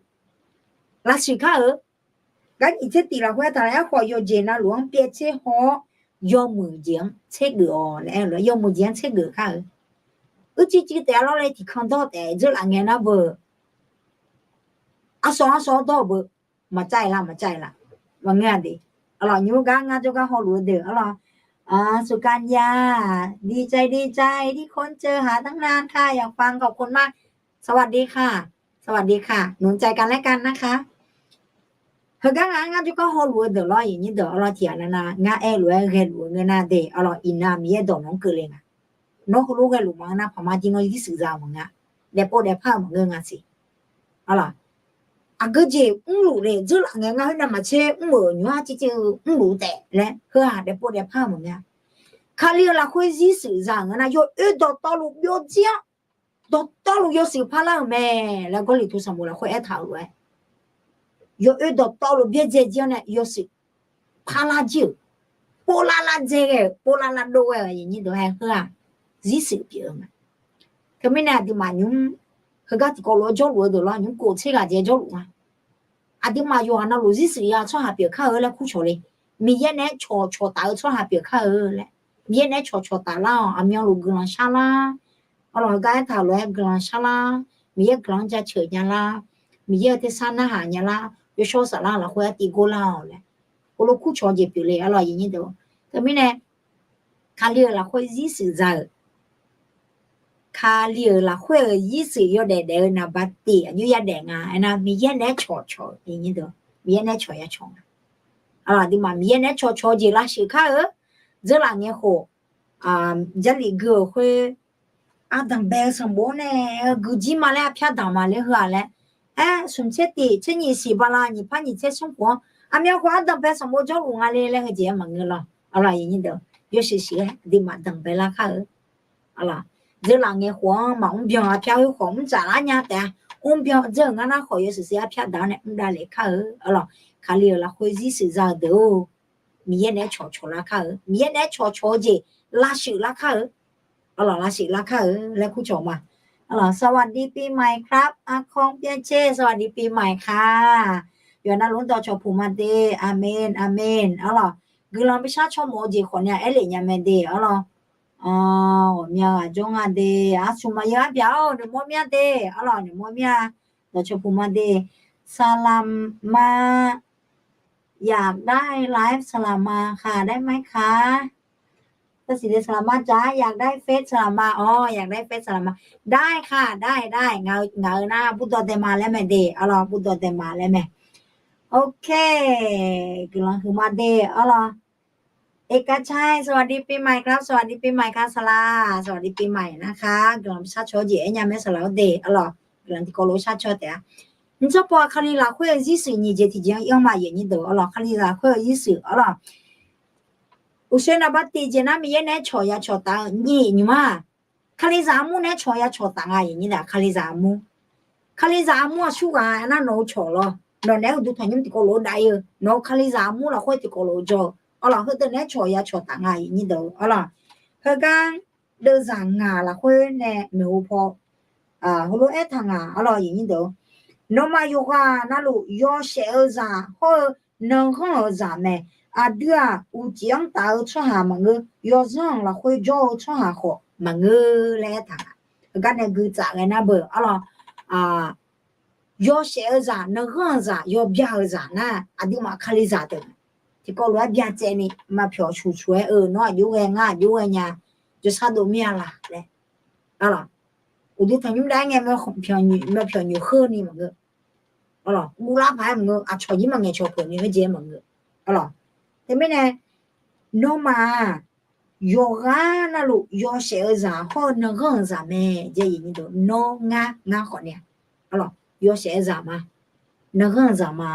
拉水卡尔，咁以前地啦会他来好有钱那路别车好，要门前车个哦，来了要门前车个卡尔，我这带落来提看到的，这两年那不，啊多不，嘛在啦，嘛我的，啊啦，牛刚啊就刚好路的，啊啦。สุกัญญาดีใจที่คนเจอหาตั้งนานค่ะอยากฟังขอบคุณมากสวัสดีค่ะสวัสดีค่ะหนุนใจกันและกันนะคะเฮกังงาจุก็ฮอลัวเดอลออย่างนี้เดอเราเถียนะนะงาแอลัวเฮลัวเงินนาเดอเราอินามีดอกน้องเกลืองนกลูกให้ลูกมังนะพม่าจริงเราที่สื่อจามังอ่ะเดปโปเดผ้ามังเงินอ่ะสิอะไร啊，个姐路嘞，这两个俺那么切我女儿就路的嘞，和俺的不的怕么呀？看了那会是手上，那要遇到道路要讲，道路要手怕了没？那个里头什么了会爱讨论，要遇到道路别再讲呢，要是怕辣椒，波拉拉这个，波拉拉多个，人家都还喝啊，是手别嘛？他们呢就嘛用。เขาก็ก็รู้จักรู้ตัวละยุ่งโกรธเชื่อใจจักรู้อ่ะอาทิตย์มาอยู่หันเรารู้สิอ่ะชอบหาเปียกข้าวแล้วคู่ชอเลยมีเย็นเนี่ยชอตาชอบหาเปียกข้าวแล้วมีเย็นเนี่ยชอตาล่าอามีอย่างลูกกลางชาลาเอาเราก็ให้ถามเลยกลางชาลามีเย็นกลางจะเฉยยังล่ะมีเย็นที่สั้นอาหารยังล่ะยชอบสาระเราคุยตีโกล่าเลยกูรู้คู่ชอเจ็บอยู่เลยอร่อยอย่างนี้เดียวแต่ไม่แน่เขาเรียกเราคุยสิใจคาเลียละคุยยี่สิบยอดเดอนะบัดตีอายุยาแดงอ่ะนะมีเย็นแน่ชออย่างนี้เด้อมีเย็นแน่ชอยาชงอ่ะดิมามีเย็นแน่ชอจีละสิค่ะ这两年后这里个会ดังเบลสมบูรณ์เนี่ยกูจีมาแล้วพี่ดังมาเลยเหรอเลยสมเด็จตีเช่นยี่สิบละนี่พันยี่สิบสองหัวมีหัวดังเบลสมบูรณ์จะลงอะไรเลยเจี๋ยมังเงละอะไรอย่างนี้เด้อยศสิดิมาดังเบลละค่ะอะไร这两年黄毛病啊，飘有红咋啦呀的？红病这俺那好有是些飘到呢，唔得来看了，看了啦，会是啥的哦？米来炒啦看，米来炒的，拉手啦看，拉手啦看，来คู่ชมมาสวัสดีปีใหม่ครับอาคองเปียเชสวัสดีปีใหม่ค่ะอยู่นั่นลุ้นต่อชมภูมิเดอาเมนอาเมนกลางไปชาชมโมจีคนเนี่ยเลยเนี่ยเมเด我们啊，中啊的啊，什么呀？表你莫面的，你莫面，เราชอบพูดมาdeสลามมาอยากได้ไลฟ์สลามมาค่ะได้ไหมคะก็สิเดสลามมาจ้าอยากได้เฟซสลามมาอยากได้เฟซสลามมาได้ค่ะได้เงาหน้าพูดต่อเตมาแล้วแม่เดพูดต่อเตมาแล้วแม่โอเคกำลังคือมาเดเอกชัยสวัสดีปีใหม่ครับสวัสดีปีใหม่ค่ะสลาสวัสดีปีใหม่นะคะกำลังชาติโชว์เย่ยังไม่สลาเดกำลังที่โกโลชาติโชว์แต่你说不看你啦会意思你这提前要嘛也你都看你啦会意思我说那把地界那边呢吵呀吵打你嘛看你啥木呢吵呀吵打啊你的看你啥木输啊那弄吵了那那都团你们这个老大哟那看你啥木了会这个老早เขาตัวนี้ชอยาชอต่างไงนี่เด้อเขากันเดินสั่งงาละคุยเนี่ยหนูพอเขารู้ทางอย่างนี้เด้อนมาอยู่กันนั่นลูกยอเสียจ้าเขาหนึ่งห้องจ้าแม่เดี๋ยวอุจยังตาช่วยหามังเงยอสั่งละคุยจ่อช่วยหาเขามังเงเลยทางเขากันเนี่ยคือจากไงนะเบอยอเสียจ้าหนึ่งห้องจ้ายอเบี้ยจ้านะดีมาคลิจ้าเด้อที่ก็รู้ว่าเจนี่มาเผาชูช่วยเนาะอยู่ไงอยู่ไงเนี่ยจะซาโดเมียล่ะเลยอุดิทำยังได้ไงมาเผาอยู่คืนนี่มั้งกูรับหายมั้งชอยยิ่งมั้งไงชอบคนนี้ก็เจมั้งแต่ไม่เนี่ยโนมาโยกานะลูกโยเสียจ้าเขาหนึ่งห้องจ้าแม่เจอย่างนี้ดูโนงาคนเนี่ยโยเสียจ้ามาหนึ่งห้องจ้ามา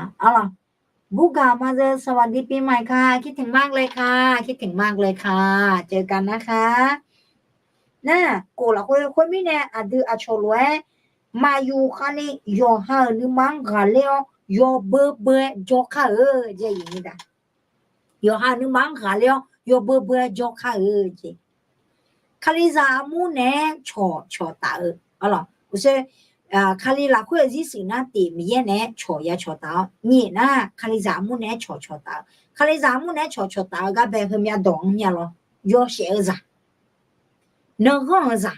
บุกมาเจอสวัสดีปีใหม่ค่ะคิดถึงมากเลยค่ะเจอกันนะคะน่ะกูละคนไม่แน่ดือชลวยมาอยู่คันนี้ยอหาหรือมังกะเลี้ยวยอเบอจอค่ะเจอย่างนี้ด่ะยอหาหรือมังกะเลี้ยวย yo bo jo kha ji khali za mu ne cho ta alo use khali la khwe ji si na ti mi ye ne cho ya cho ta ni na khali za mu ne cho ta khali za mu ne cho ta ga be he mya dong nya lo yo she za no ho za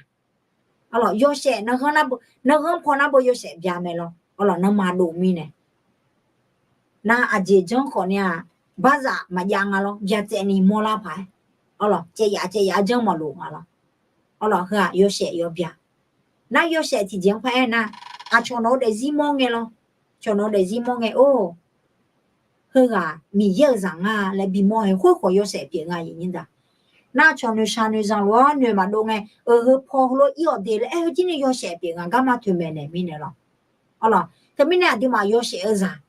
alo yo she no ho pho na bo yo she bya me lo alo na ma do mi ne na a je jong kho nya ba za ma ya nga lo ya che ni mo la phai alo che ya jong ma lo nga lo alo ha yo she yo bya na yo she ti jeng phai na a cho no de ji mo nge lo cho no de ji mo nge o he ga mi ye zang a le bi mo he ho yo she bia nga yin da na cho no sha no zang lo ne ma do nge he pho lo yo de le he ji ni yo she bia nga ga ma tu me ne mi ne lo alo te mi ne di ma yo she za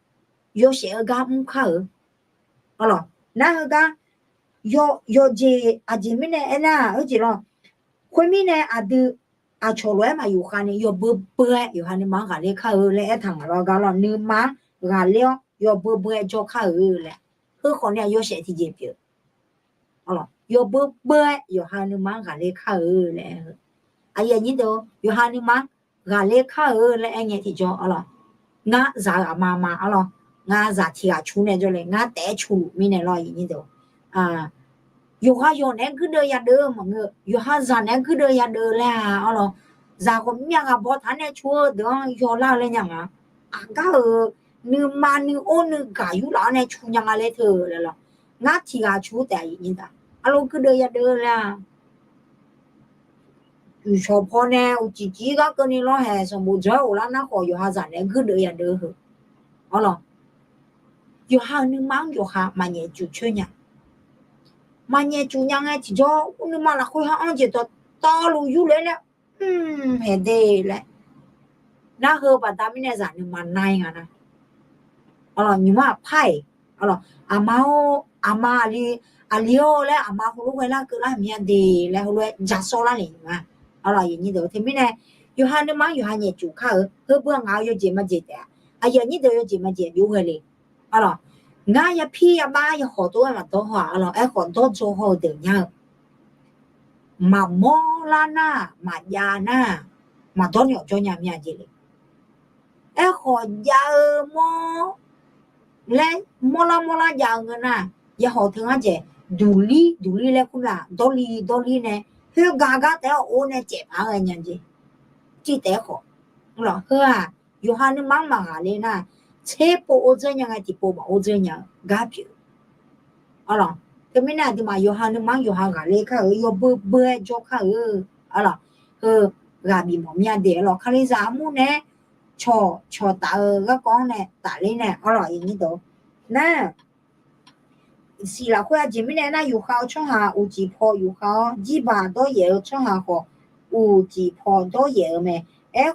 yo she ga mu kha alo na ga yo je a ji mi ne na o ji lo khwe mi ne a du a cho lo ma yu kha ni yo bu yu ha ni ma ga le kha le a thang lo ga lo ni ma ga le yo bu jo kha le he kho ne yo she ti je pi alo yo bu yu ha ni ma ga le kha le a ye ni do yu ha ni ma ga le kha le a nge ti jo alo nga za ma alo nga za ti ga chu ne jo le nga te chu mi ne lo yi ni do yo ha yo ne gu de ya de ma nge yo ha za ne gu de ya de la alo za ko mya ga bo tha ne chu de yo la le nya nga a ga ni ma ni o ni ga yu la ne chu nya ga le the le lo nga ti ga chu ta yi ni da alo gu de ya de la yu cho pho ne u ji ga ko ni lo he so mo jo la na ko yo ha za ne gu de ya de he alo yo ha ni mang yo ha ma nye chu chu nya mà nhà chủ nhà ngay chỉ cho nhưng mà là khối họ chỉ to lù du lên nè hệ đề lại na hơ bà ta mới nè giảm nhưng mà này à nè nhưng mà phải ama alio lại ama hôm lúc là cứ là miền đề lại hôm lúc giả số là liền mà vậy như đó thì mới nè yêu hàng nhưng mà yêu hàng nhà chủ khá hơ bữa ngáo yêu gì mà gì đấy giờ như đó yêu gì mà gì yêu người liền nga ya phi ya ba ya ho to ma to ha lo e ho to zo ho de nya ma mo la na ma ya na ma to nyo cho nya mya ji le e ho ya mo le mo la ya nga na ya ho thang a je du li le ku la do li ne he ga te o ne je ba ga nya ji te ho lo he a yo ha ni ma le na chế bộ ô chân yang ai thì bộ mà ô chân yang gáp chứ, cái mấy này thì mà yêu hàng mang yêu hàng gà lê khá yêu bơ cho khá gà bị mỏng nhà để lo khá lấy giá mu nè cho ta các con nè ta lên nè như đó nè xí là khoa chỉ mấy này na yêu khao cho hà u chỉ po yêu khao chỉ bà đó yêu cho hà họ u chỉ po đó yêu mẹ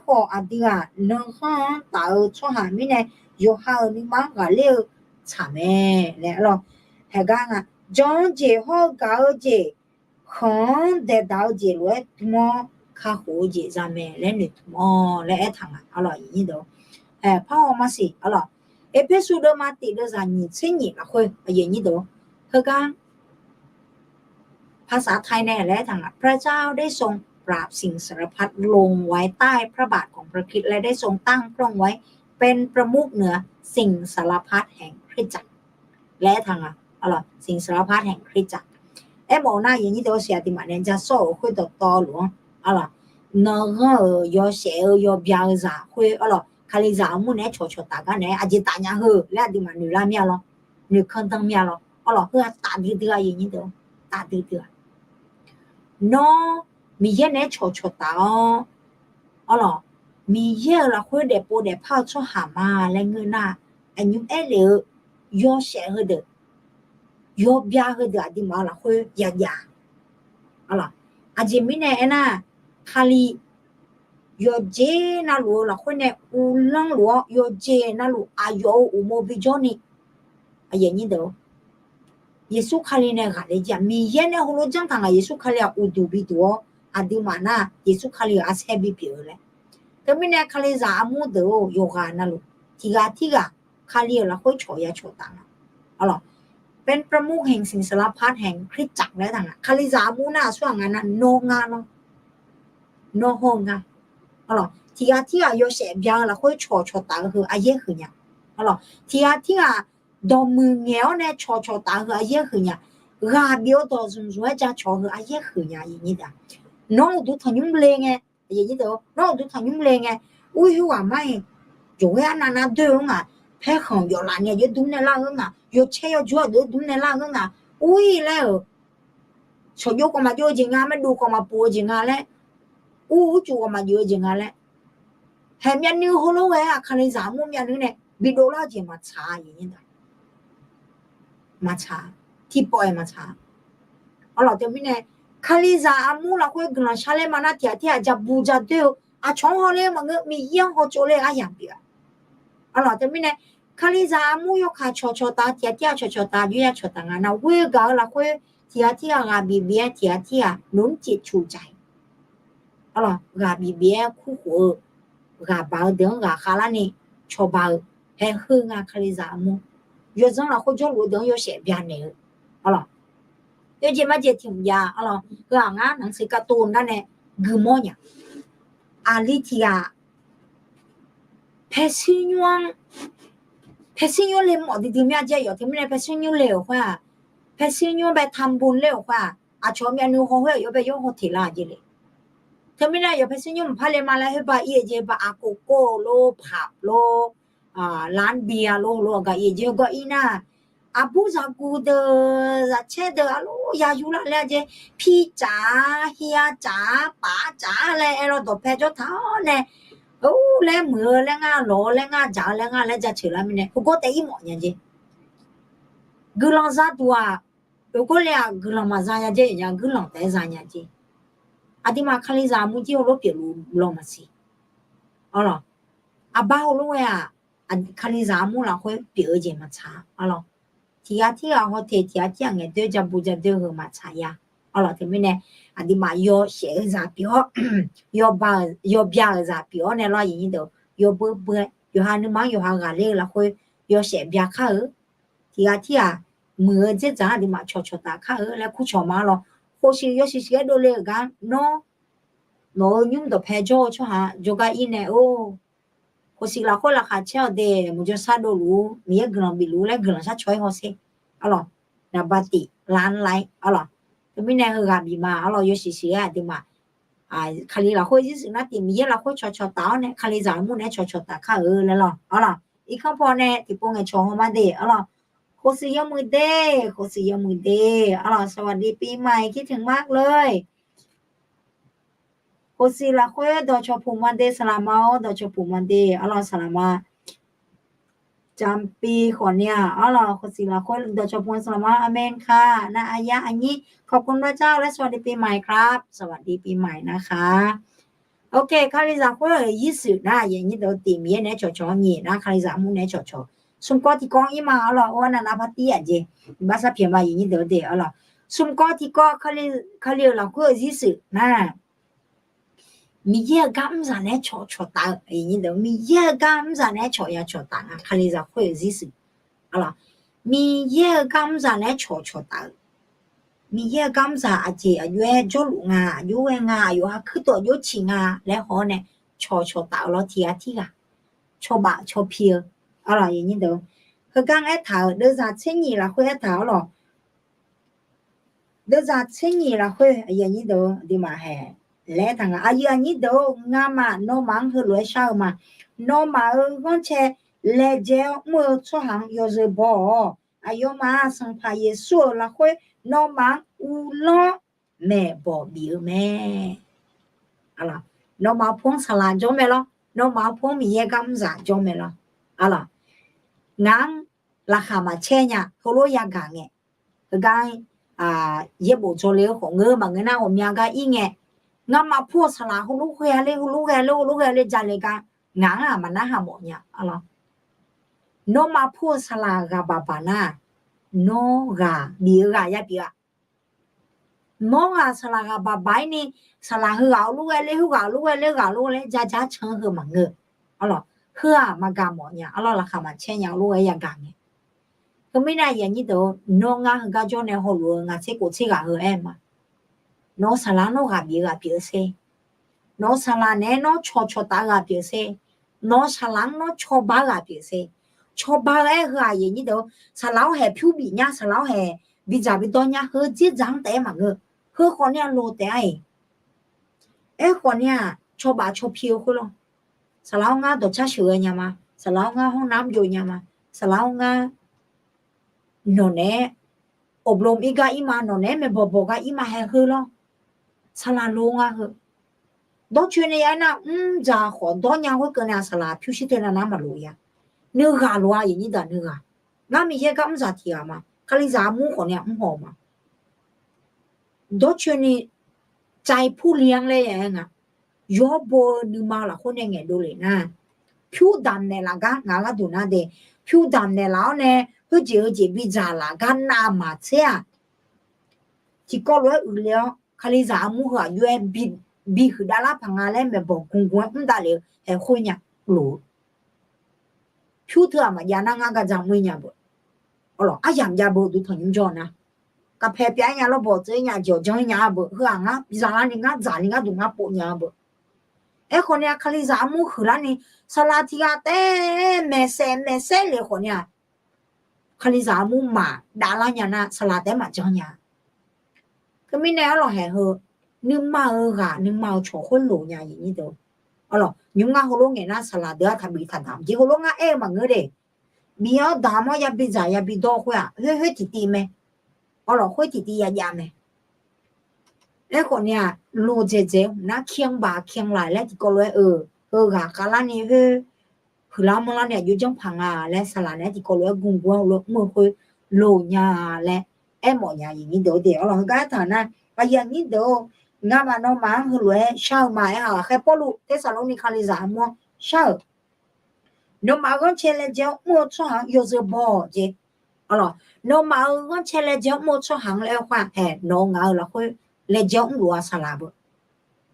họ à đi à nâng ha tạo cho hà mấy này yo ha ni ma ga le cha me le lo he ga nga jong je ho ga je khon de dao je lo mo kha ho je za me le ni mo le a thang yi do pa o ma si episode ma ti de za ni chen ni la khoi yi ni do he ga ภาษาไทยแน่และทางพระเจ้าได้ทรงปราบสิ่งสารพัดลงไว้ใต้พระบาทของพระคริสต์และได้ทรงตั้งพระองค์ไว้เป็นประมุขเหนือสิ่งสารพัดแห่งคริสตจักรและทางสิ่งสารพัดแห่งคริสตจักรบอกหน้าอย่างนี้ตัวเสียติมาเนี่ยจะโซ่คุยต่อหลวงน้องยอเสียยอเบียร์จ่าคุยคาลิจ่ามุ่งเนี่ยโฉตากันเนี่ยอาจจะตายเนี่ยและติมาหนูละเมียหรอหนูคันตั้งเมียหรอเพื่อตาดื้ออย่างนี้ตัวตาดื้อน้องมีเยอะเนี่ยโฉตามีเยอะละคุยเด็กปูเด็กพ่อชอบหามาและเงินน่ะอันนี้เหลือยอเสียเด้อยอเบียร์เด้อที่มาละคุยยาอาจจะไม่แน่นะคาลียอเจน่ารู้ละคุยเนี่ยอุลังรู้ยอเจน่ารู้อายออุโมบิจอนี่อย่างนี้เด้อเยซูคาลีเนี่ยค่ะเลยจ้ะมีเยอะเนี่ยหัวจังทางเยซูคาลีอุดูบิตัวอันที่มานะเยซูคาลีอาเซบิเปียวเลยแต่ไม่แน่คาลีจะอามูเด้อโยกาน่ารู้ที่กาคาลีละคุยโฉยาโฉตังเป็น เป็นประมุขแห่งสิงสารพัดแห่งคริสตจักรและต่างคาลิซามูน่าช่วงงานนั้นโนงานโนโฮงาalorsที่有些边啦会吵打个阿爷去呢alorsที่ดอมือเงี้ยวเนี่ย吵打个阿爷去呢กาเบียวตัวซุ่มๆจะ吵和阿爷去呢อย่างนี้ด่ะน้องดูทันยุ่งเลยไงอย่างนี้เด้อน้องดูทันยุ่งเลยไงอุ้ยว่าไม่อยู่อ่ะนาเด้ออ่ะแพ้ของอยู่ละเนี่ยอยู่ดูในล่างอ่ะอยู่เชี่ยวจั่วดูในล่างอ่ะอุ้ยแล้วชอบยกมาโยจริงอ่ะไม่ดูก็มาปูจริงอ่ะแล้วจูก็มาโยจริงอ่ะแล้วแถมยันนิ้วหัวเลยอ่ะคาลิสามุมยันนึงเนี่ยบิดโดล่าจีมาช้าอย่างนี้ด่ะมาช้าที่ปล่อยมาช้าเอาล่ะเดี๋ยวเนี่ยคาลิซาอามูละคุยกันชาเลมานาที่จะบูจาเดียวอาช่องเขาเลยมันก็มียังเขาโจเลยอาอย่างเดียวเอาล่ะเดี๋ยวเนี่ยคาลิซาอามูยกขาชตาที่ชตาอยู่ชตางานเวกาละคุยที่กาบีเบียที่นุ่นจิตชูใจเอาล่ะกาบีเบียคู่หัวกาบาเดินกาคาลานี่ชอบาให้ฮึ่งคาลิซาอามู有阵啦，或者路灯有些变呢，好了，有些嘛就听呀，好了，个啊，能是个多那呢，个么呀？啊，里头啊，拍新娘来么的点样子有，他们来拍新娘来话，拍新娘来谈婚来话，啊，前面有好会有被有好提拉的嘞，他们呢有拍新娘拍来嘛来去把业绩把阿哥哥咯拍咯。ร้านเบียร์โลก็อีเจก็อีน่ะอาบูซากูเดจะเชเดอโลยาอยู่ละแล้วเจพี่จ๋าเฮียจ๋าป๋าจ๋าอะไรเราตบแพ้เจ้าท้าเนี่ยโอ้แล้วมือแล้วง่าโลแล้วง่าจ๋าแล้วง่าแล้วจะเฉลามิเนี่ยกูก็แต่อีหมอเนี่ยเจกุลังซาตัวกูก็เลยกุลังมาซาเนี่ยเจอย่างกุลังแต่ซาเนี่ยเจอาทิมาคาลิซามุจิโอโลเปียโลมาสิอ๋อเหรออาบ้าโลอ่ะคาลิซามูละค่อยเปียเจมาช้าอ๋อเหรอที่เขาเทียเงี้ยเดี๋ยวจะบูจะเดี๋ยวมาช้ายาอ๋อเหรอที่ไม่เนี่ยอันนี้มาโยเสียซาเปียวโยบ้าโยเบียซาเปียวเนี่ยเราอย่างนี้เดี๋ยวโยเบื่อโยหานึมาโยหากาเล่ละค่อยโยเสียเบียข้าที่มือเจ๊จ้าที่มาชดตาข้าแล้วคู่ชอมาเราโคชิโยชิเดเลยกันเนาะโนยุ่งตัวแพโจช่วหาโจกาอินเนี่ยโอ้โคสิลาโคลาคาเช่าเดมุจซาโดลูมีกลังบิลูและกลังชาช่วยเขาสิอ๋อนาบาติล้านไลอ๋อแต่ไม่แน่คือกาบีมาอ๋อโยชิชิอะที่มาคาลิลาโคจิสนาติมีลาโคชตาเนี่ยคาลิซามุเนี่ยชตาข้าแล้วล่ะอ๋ออีกข้อพอเนี่ยที่ปงเงชงมาเดอ๋อโคสิยมือเดอ๋อสวัสดีปีใหม่คิดถึงมากเลยโคสิลาโคดอชพูมันเดสลามาดอชพูมันเดอัลลอฮ์สลามาจำปีคนเนี่ยอัลลอฮ์โคสิลาโคดอชพูสลามาอาเมนค่ะนะอายะอันนี้ขอบคุณพระเจ้าและสวัสดีปีใหม่ครับสวัสดีปีใหม่นะคะโอเคคาลิซาโคยี่สิบนะอย่างนี้เดี๋ยวตีมีเนี่ยชอนี่นะคาลิซามูเนี่ยชอสุมก็ที่กองอีมาอัลลอฮ์วันนั้นพัทยาเจภาษาเพียงว่าอย่างนี้เดี๋ยวอัลลอฮ์สุมก็ที่ก็คาลิลาโคยี่สิบนะมีเยอะกำจัดเนี่ยชอตาอย่างนี้เดี๋ยวมีเยอะกำจัดเนี่ยชอตาคาลิซาคุยสิสิอะไรมีเยอะกำจัดเนี่ยชอตามีเยอะกำจัดอาเจียอยู่จุลุงอยู่อยู่ฮะคือตัวอยู่ชิงแล้วเขาเนี่ยชอตาเราที่กะชอบะชอเพียอะไรอย่างนี้เดี๋ยวคือ刚ไอ้ถาเดี๋ยวจะเช่นนี้ละคุยไอ้ถาหรอเดี๋ยวจะเช่นนี้ละคุยอย่างนี้เดี๋ยวดีมาแห่แล้วทางอายุนี้เดี๋ยวงามาโนมังคือรวยเช่ามาโนมาก็เช่เลเจอเมื่อช่วงยูเซบออายุมาสังพายสู้ละคุยโนมังอุลแม่บอกบิวแม่อะไรโนมาพงสลาจงไหมล่ะโนมาพงมีเยกำจัดจงไหมล่ะอะไรงั้นราคามาเช่นเนี่ยเขารู้ยังไงเนี่ยกันเย็บบุจโลของเงินบางเงินน่ะผมยังก็อีเงี้ยงามาพูดสลาฮูลูกเฮเลจาเลกันงามันน่าหาหมดเนี่ยอะไรโนมาพูดสลากาบาบานาโนกาบีกายาบีกาโนกาสลากาบาบายนี่สลาฮือเอาลูกเลยจะเชิงฮือมังเงอะไรฮือมากาหมดเนี่ยอะไรราคามาเช่นอย่างลูกยังกันเนี่ยคื ก็ไม่ได้อย่างนี้เด้อน้องงาก็จอเนี่ยหัวรัวงาเช็คกูเช็คเหรอเอ็มอ่ะน้องสลาน้องกับเบียกับเบียเซ่น้องสลาเนี่ยน้องชอตากับเบียเซ่น้องสลาน้องชอบากับเบียเซ่ชอบาเอ้เหรออย่างนี้เด้อสลาให้ผิวบีเนี่ยสลาให้บีจ่าบีตัวเนี่ยเหรอจีจังแต่มาเงเหรอคนเนี่ยโลแต่คนเนี่ยชอบาชอบผิวเขาลงสลางาตัวชาเชื่อเนี่ยมาสลางาห้องน้ำอยู่เนี่ยมาสลางาโน่นเนี่ยอบรมอีกาอีมาโน่นเนี่ยไม่บอกอีมาให้คือ咯สลาลงอ่ะคือ多去年那咋好多年会跟那啥啦，平时在那么路呀，你个路啊，人家的那个，俺们现在咋提啊嘛？可你咋木好呢？好嘛？多去年在铺量嘞呀，要不你妈了，可能眼都嘞呐，漂淡的那个，俺个都那的，漂淡的老呢，好几比咋啦？干那嘛车，几个月有了，可你咋木个越比。บีคือดาราพังงาแล้วแม่บอกกุงกุงอุ้มตาเลยไอ้คนเนี่ยหลูผิวเธอมายานางก็จังไม่เนี่ยบ่อ๋อเหรออ่ะยังจะบ่ดูทางจอนะกับแพ้ปีเนี่ยเราบอกเจอเนี่ยจ่อจังเนี่ยบ่คืออ่ะงะบิซาลานี่งะจานี่งะดูงะปอเนี่ยบ่ไอ้คนเนี่ยคลิซามูคือละนี่สลาติกาเต้แม่เซเลยคนเนี่ยคลิซามูมาดาราเนี่ยนะสลาเต้มาจังเนี่ยก็ไม่แน่หรอกแฮนึกมานึกมาโชว์คนหลูเนี่ยอย่างนี้เด้ออ๋อเหรอยุ่งงาเขาลงเงินนะสลัดเดือดทำบีทันทำจีเขาลงงามังเงเด้มีเอาดามอยาบิจ่ายาบิดอกหัวเฮ้ยตีไหมอ๋อเหรอเฮ้ยตียาไหมคนเนี่ยโลเจน่าเคียงบ่าเคียงไหลแล้วที่ก็เลยกาลานี่คือเราเมื่อเนี่ยอยู่จังพังและสลัดเนี่ยที่ก็เลยกุงกุงลมือคุยโลเนี่ยและหมอเนี่ยอย่างนี้เด้ออ๋อเหรอก็ฐานะไปอย่างนี้เด้องามาโนมาคือเลยเช่ามาแค่ปลุเทสโลนิคาลิซามัวเช่าโนมาก็เชลเจ้ามัวช่างยูซบอเจอ๋อเหรอโนมาก็เชลเจ้ามัวช่างแล้วว่าโนงาเราคุยเลเจ้ามัวสลาบ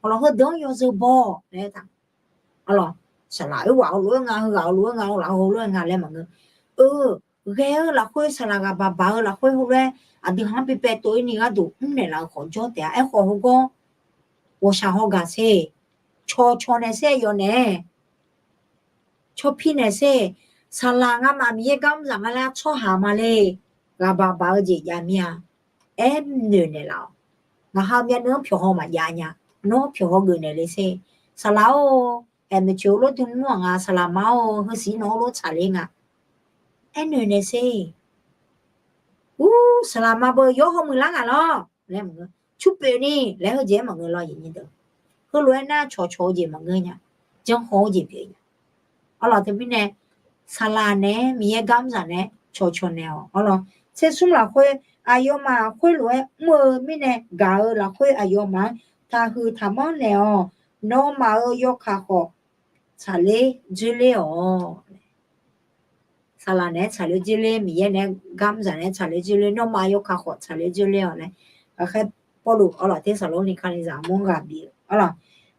อ๋อเหรอคือเดี๋ยวยูซบอเนี่ยทั้งอ๋อเหรอสลาว่ารู้งาเรารู้งาแล้วมั้งเกเราคุยสลากบ้าเราคุยหัวเลย啊，你看别别对你个都没老好做的，哎，好好讲，我想好干些，错那些有呢，错偏那些，啥啦啊妈咪讲啥个啦，错下嘛嘞，个爸爸个呀咪啊，哎，女的了，我后面能票好嘛呀呀，喏票好个呢嘞些，啥啦哦，哎，没就了都弄啊，啥啦嘛哦，和谁弄了查嘞啊，哎，女的些。สลามาเบอร์ยกห้องมือล้างอ่ะล้อแล้วมึงชุบเปนี่แล้วเจ๊มึงรออย่างนี้เด้อก็รวยหน้าโชเจ๊มึงเนี่ยจังโหเจ๊เปียอ๋อเหรอที่พี่เนี่ยสลาเนี่ยมีกำจัดเนี่ยโชเนี่ยอ๋อเหรอเชื่อสุ่มละคุยอายุมาคุยรวยมือไม่เนี่ยกาละคุยอายุมาถ้าคือทำมันแล้วโนมายกขาขอชาเลจิเลอ๋อสลาเนี่ยชาเลจิเลมีเนี่ยกำจัดเนี่ยชาเลจิเลโนมายกขาขอชาเลจิเลอ๋อเนี่ยก็แค่ปลุกอ๋อเหรอที่สโลนิคานิซามุงกับบีอ๋อเหรอ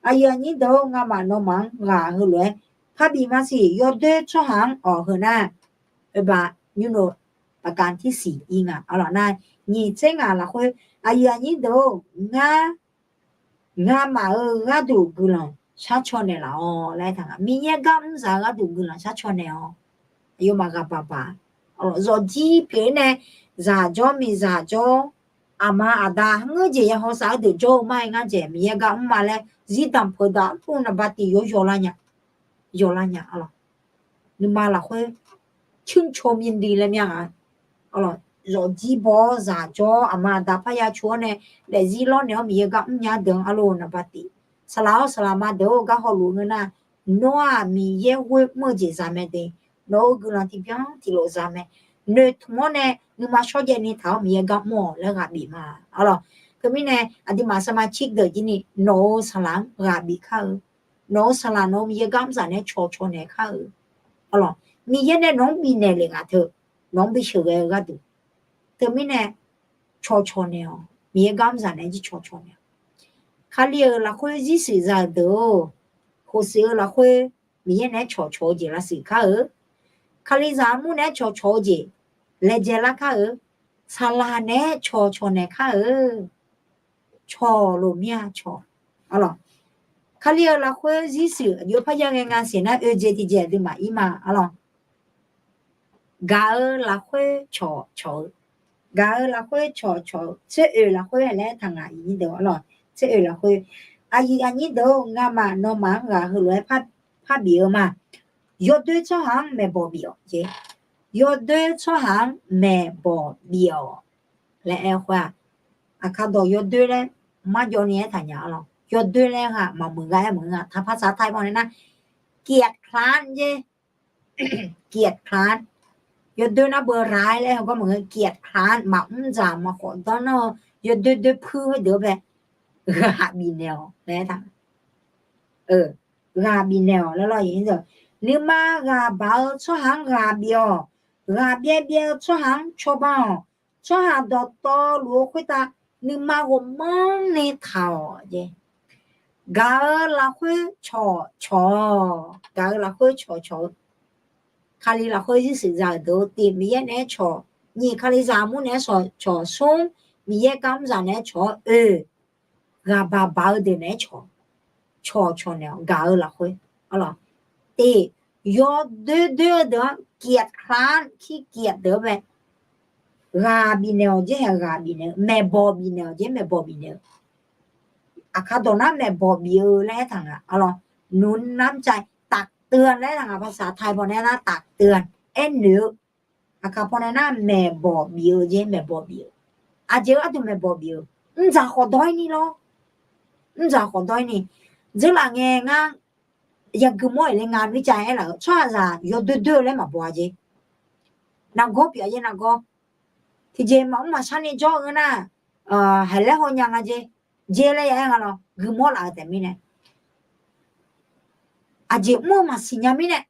อายุนี้เดี๋ยวงามันโนมังกาคือเลยถ้าบีมาสิยอดด้วยช่องหางอ๋อคือน่ะแบบยูโนประการที่สี่อีกอ่ะอ๋อเหรอน่ะนี่เจ้งอ่ะละคุยอายุนี้เดี๋ยวงามาดูกุลังชาชนเนี่ยละอ๋อไล่ทางมีเนี่ยกำจัดดูกุลังชาชนเนี่ยอ๋ออายุมากกับป้าอ๋อรอจีเพียงเนี่ยจ่าจ่อมีจ่าจ่ออามาอาดาเงยเจียเขาสาวเดือดจ่อไม่งั้นเจียมีเนี่ยกำมาเลยจีดำพอดาพูนบัดที่โยลาเนี่ยอ๋อนี่มาละคุยชื่นชมยินดีเลยเนี่ยอ๋อรอจีบอจ่าจ่ออามาดาพยาชวนเนี่ยเดี๋ยวจีล้อเนี่ยมีเนี่ยกำเนี่ยเดินอารมณ์บัดที่สลามาเดี๋ยวก็เขารู้เงินนะนัวมีเยอะเว้ยเมื่อเจสามเดโนกุลันที่bienที่โลซามเนทุมเนี่ยนี่มาชอบเย็นนี่เท้ามีกับหมอแล้วกับบีมาอ๋อก็ไม่แน่อดีมาสมาชิกเดี๋ยวจีนี่โนสลามกับบีเข้าโนสลามโนมีกับสันเนี่ยโชเนี่ยเข้าอ๋อมีเย็นเนี่ยน้องบีเนี่ยเลยกับเธอน้องบีเชื่อกับดูเธอไม่แน่โชเนี่ยมีกับสันเนี่ยจีโชเนี่ยข้าเลี้ยละคุยจีสื่อจะเด้อเขาเสียละคุยมีเนี่ยโชจีละสิเข้าคาลิซามุเนี่ยโชจี le je la ka sala ne cho ne ka cho lo mia cho alors khalia la khwe ji si yo pha ya nga sin na je ti je di ma ima alors ga la khwe cho ga la khwe cho se la khwe le thang a yi do alors se la khwe a yi ani do nga ma no ma nga hu le pha bi ma yo de cho hang me bo bi je yo de cho hang me bo bi le e khwa a ka do yo de le ma yo ni e thang ya lo yo de le ha ma mu ga mu ngaถ้าภาษาไทยบอกเลยนะเกียดคร้านเจเกียดคร้านยดด้วยนะเบอร์ร้ายแล้วก็เหมือนเกียดคร้านหมักจามาขอตอนนั้นยดด้วยพื้นเดี๋ยวแบบกาบีแนวแล้วทั้งกาบีแนวแล้วเราอย่างนี้เดี๋ยวนี่มากาเบาช่วหางกาเบียวกาเบียเบียวช่วหางชอบบ้าช่วหางดอกตอหลวงคุยตานี่มาหัวมันในเท้าเจกาละคุยชอกาละคุยชอคาลีละคุยที่สื่อใจดูตีมีเนี่ยชอนี่คาลีจามุเนี่ยชอส่งมีกำจัดเนี่ยชอกาบ้าเดเนี่ยชอเนี่ยกาละคุยอะไรตียอดเดือดเกียดคร้านขี้เกียจเดือแบบกาบีเนี่ยเจ้ากาบีเนี่ยแม่บอบีเนี่ยเจ้แม่บอบีเนี่ยอาคาโดน่าแม่บอบีแล้วทางอะไรนุนน้ำใจตักเตือนแล้วทางภาษาไทยบอกเนี่ยนะตักเตือนหรืออาคาพอเนี่ยนะแม่บอบีเจ้แม่บอบีอาเจ้าตัวแม่บอบีจะขอด้อยนี่หรอจะขอด้อยนี่จะหลังเงาอยากกูมั่วเลยงานวิจัยเหรอชอบจะยอดเดือดเลยมาบัวเจ้นักกบอย่างนักกบที่เจ้มามาชันนี่จ่อเงินนะเห็นแล้วคนยังไงเจ้เลยยังไงล่ะกูมั่วละแต่ไม่เนี่ยอาเจ้มั่วมาสิญาไม่เนี่ย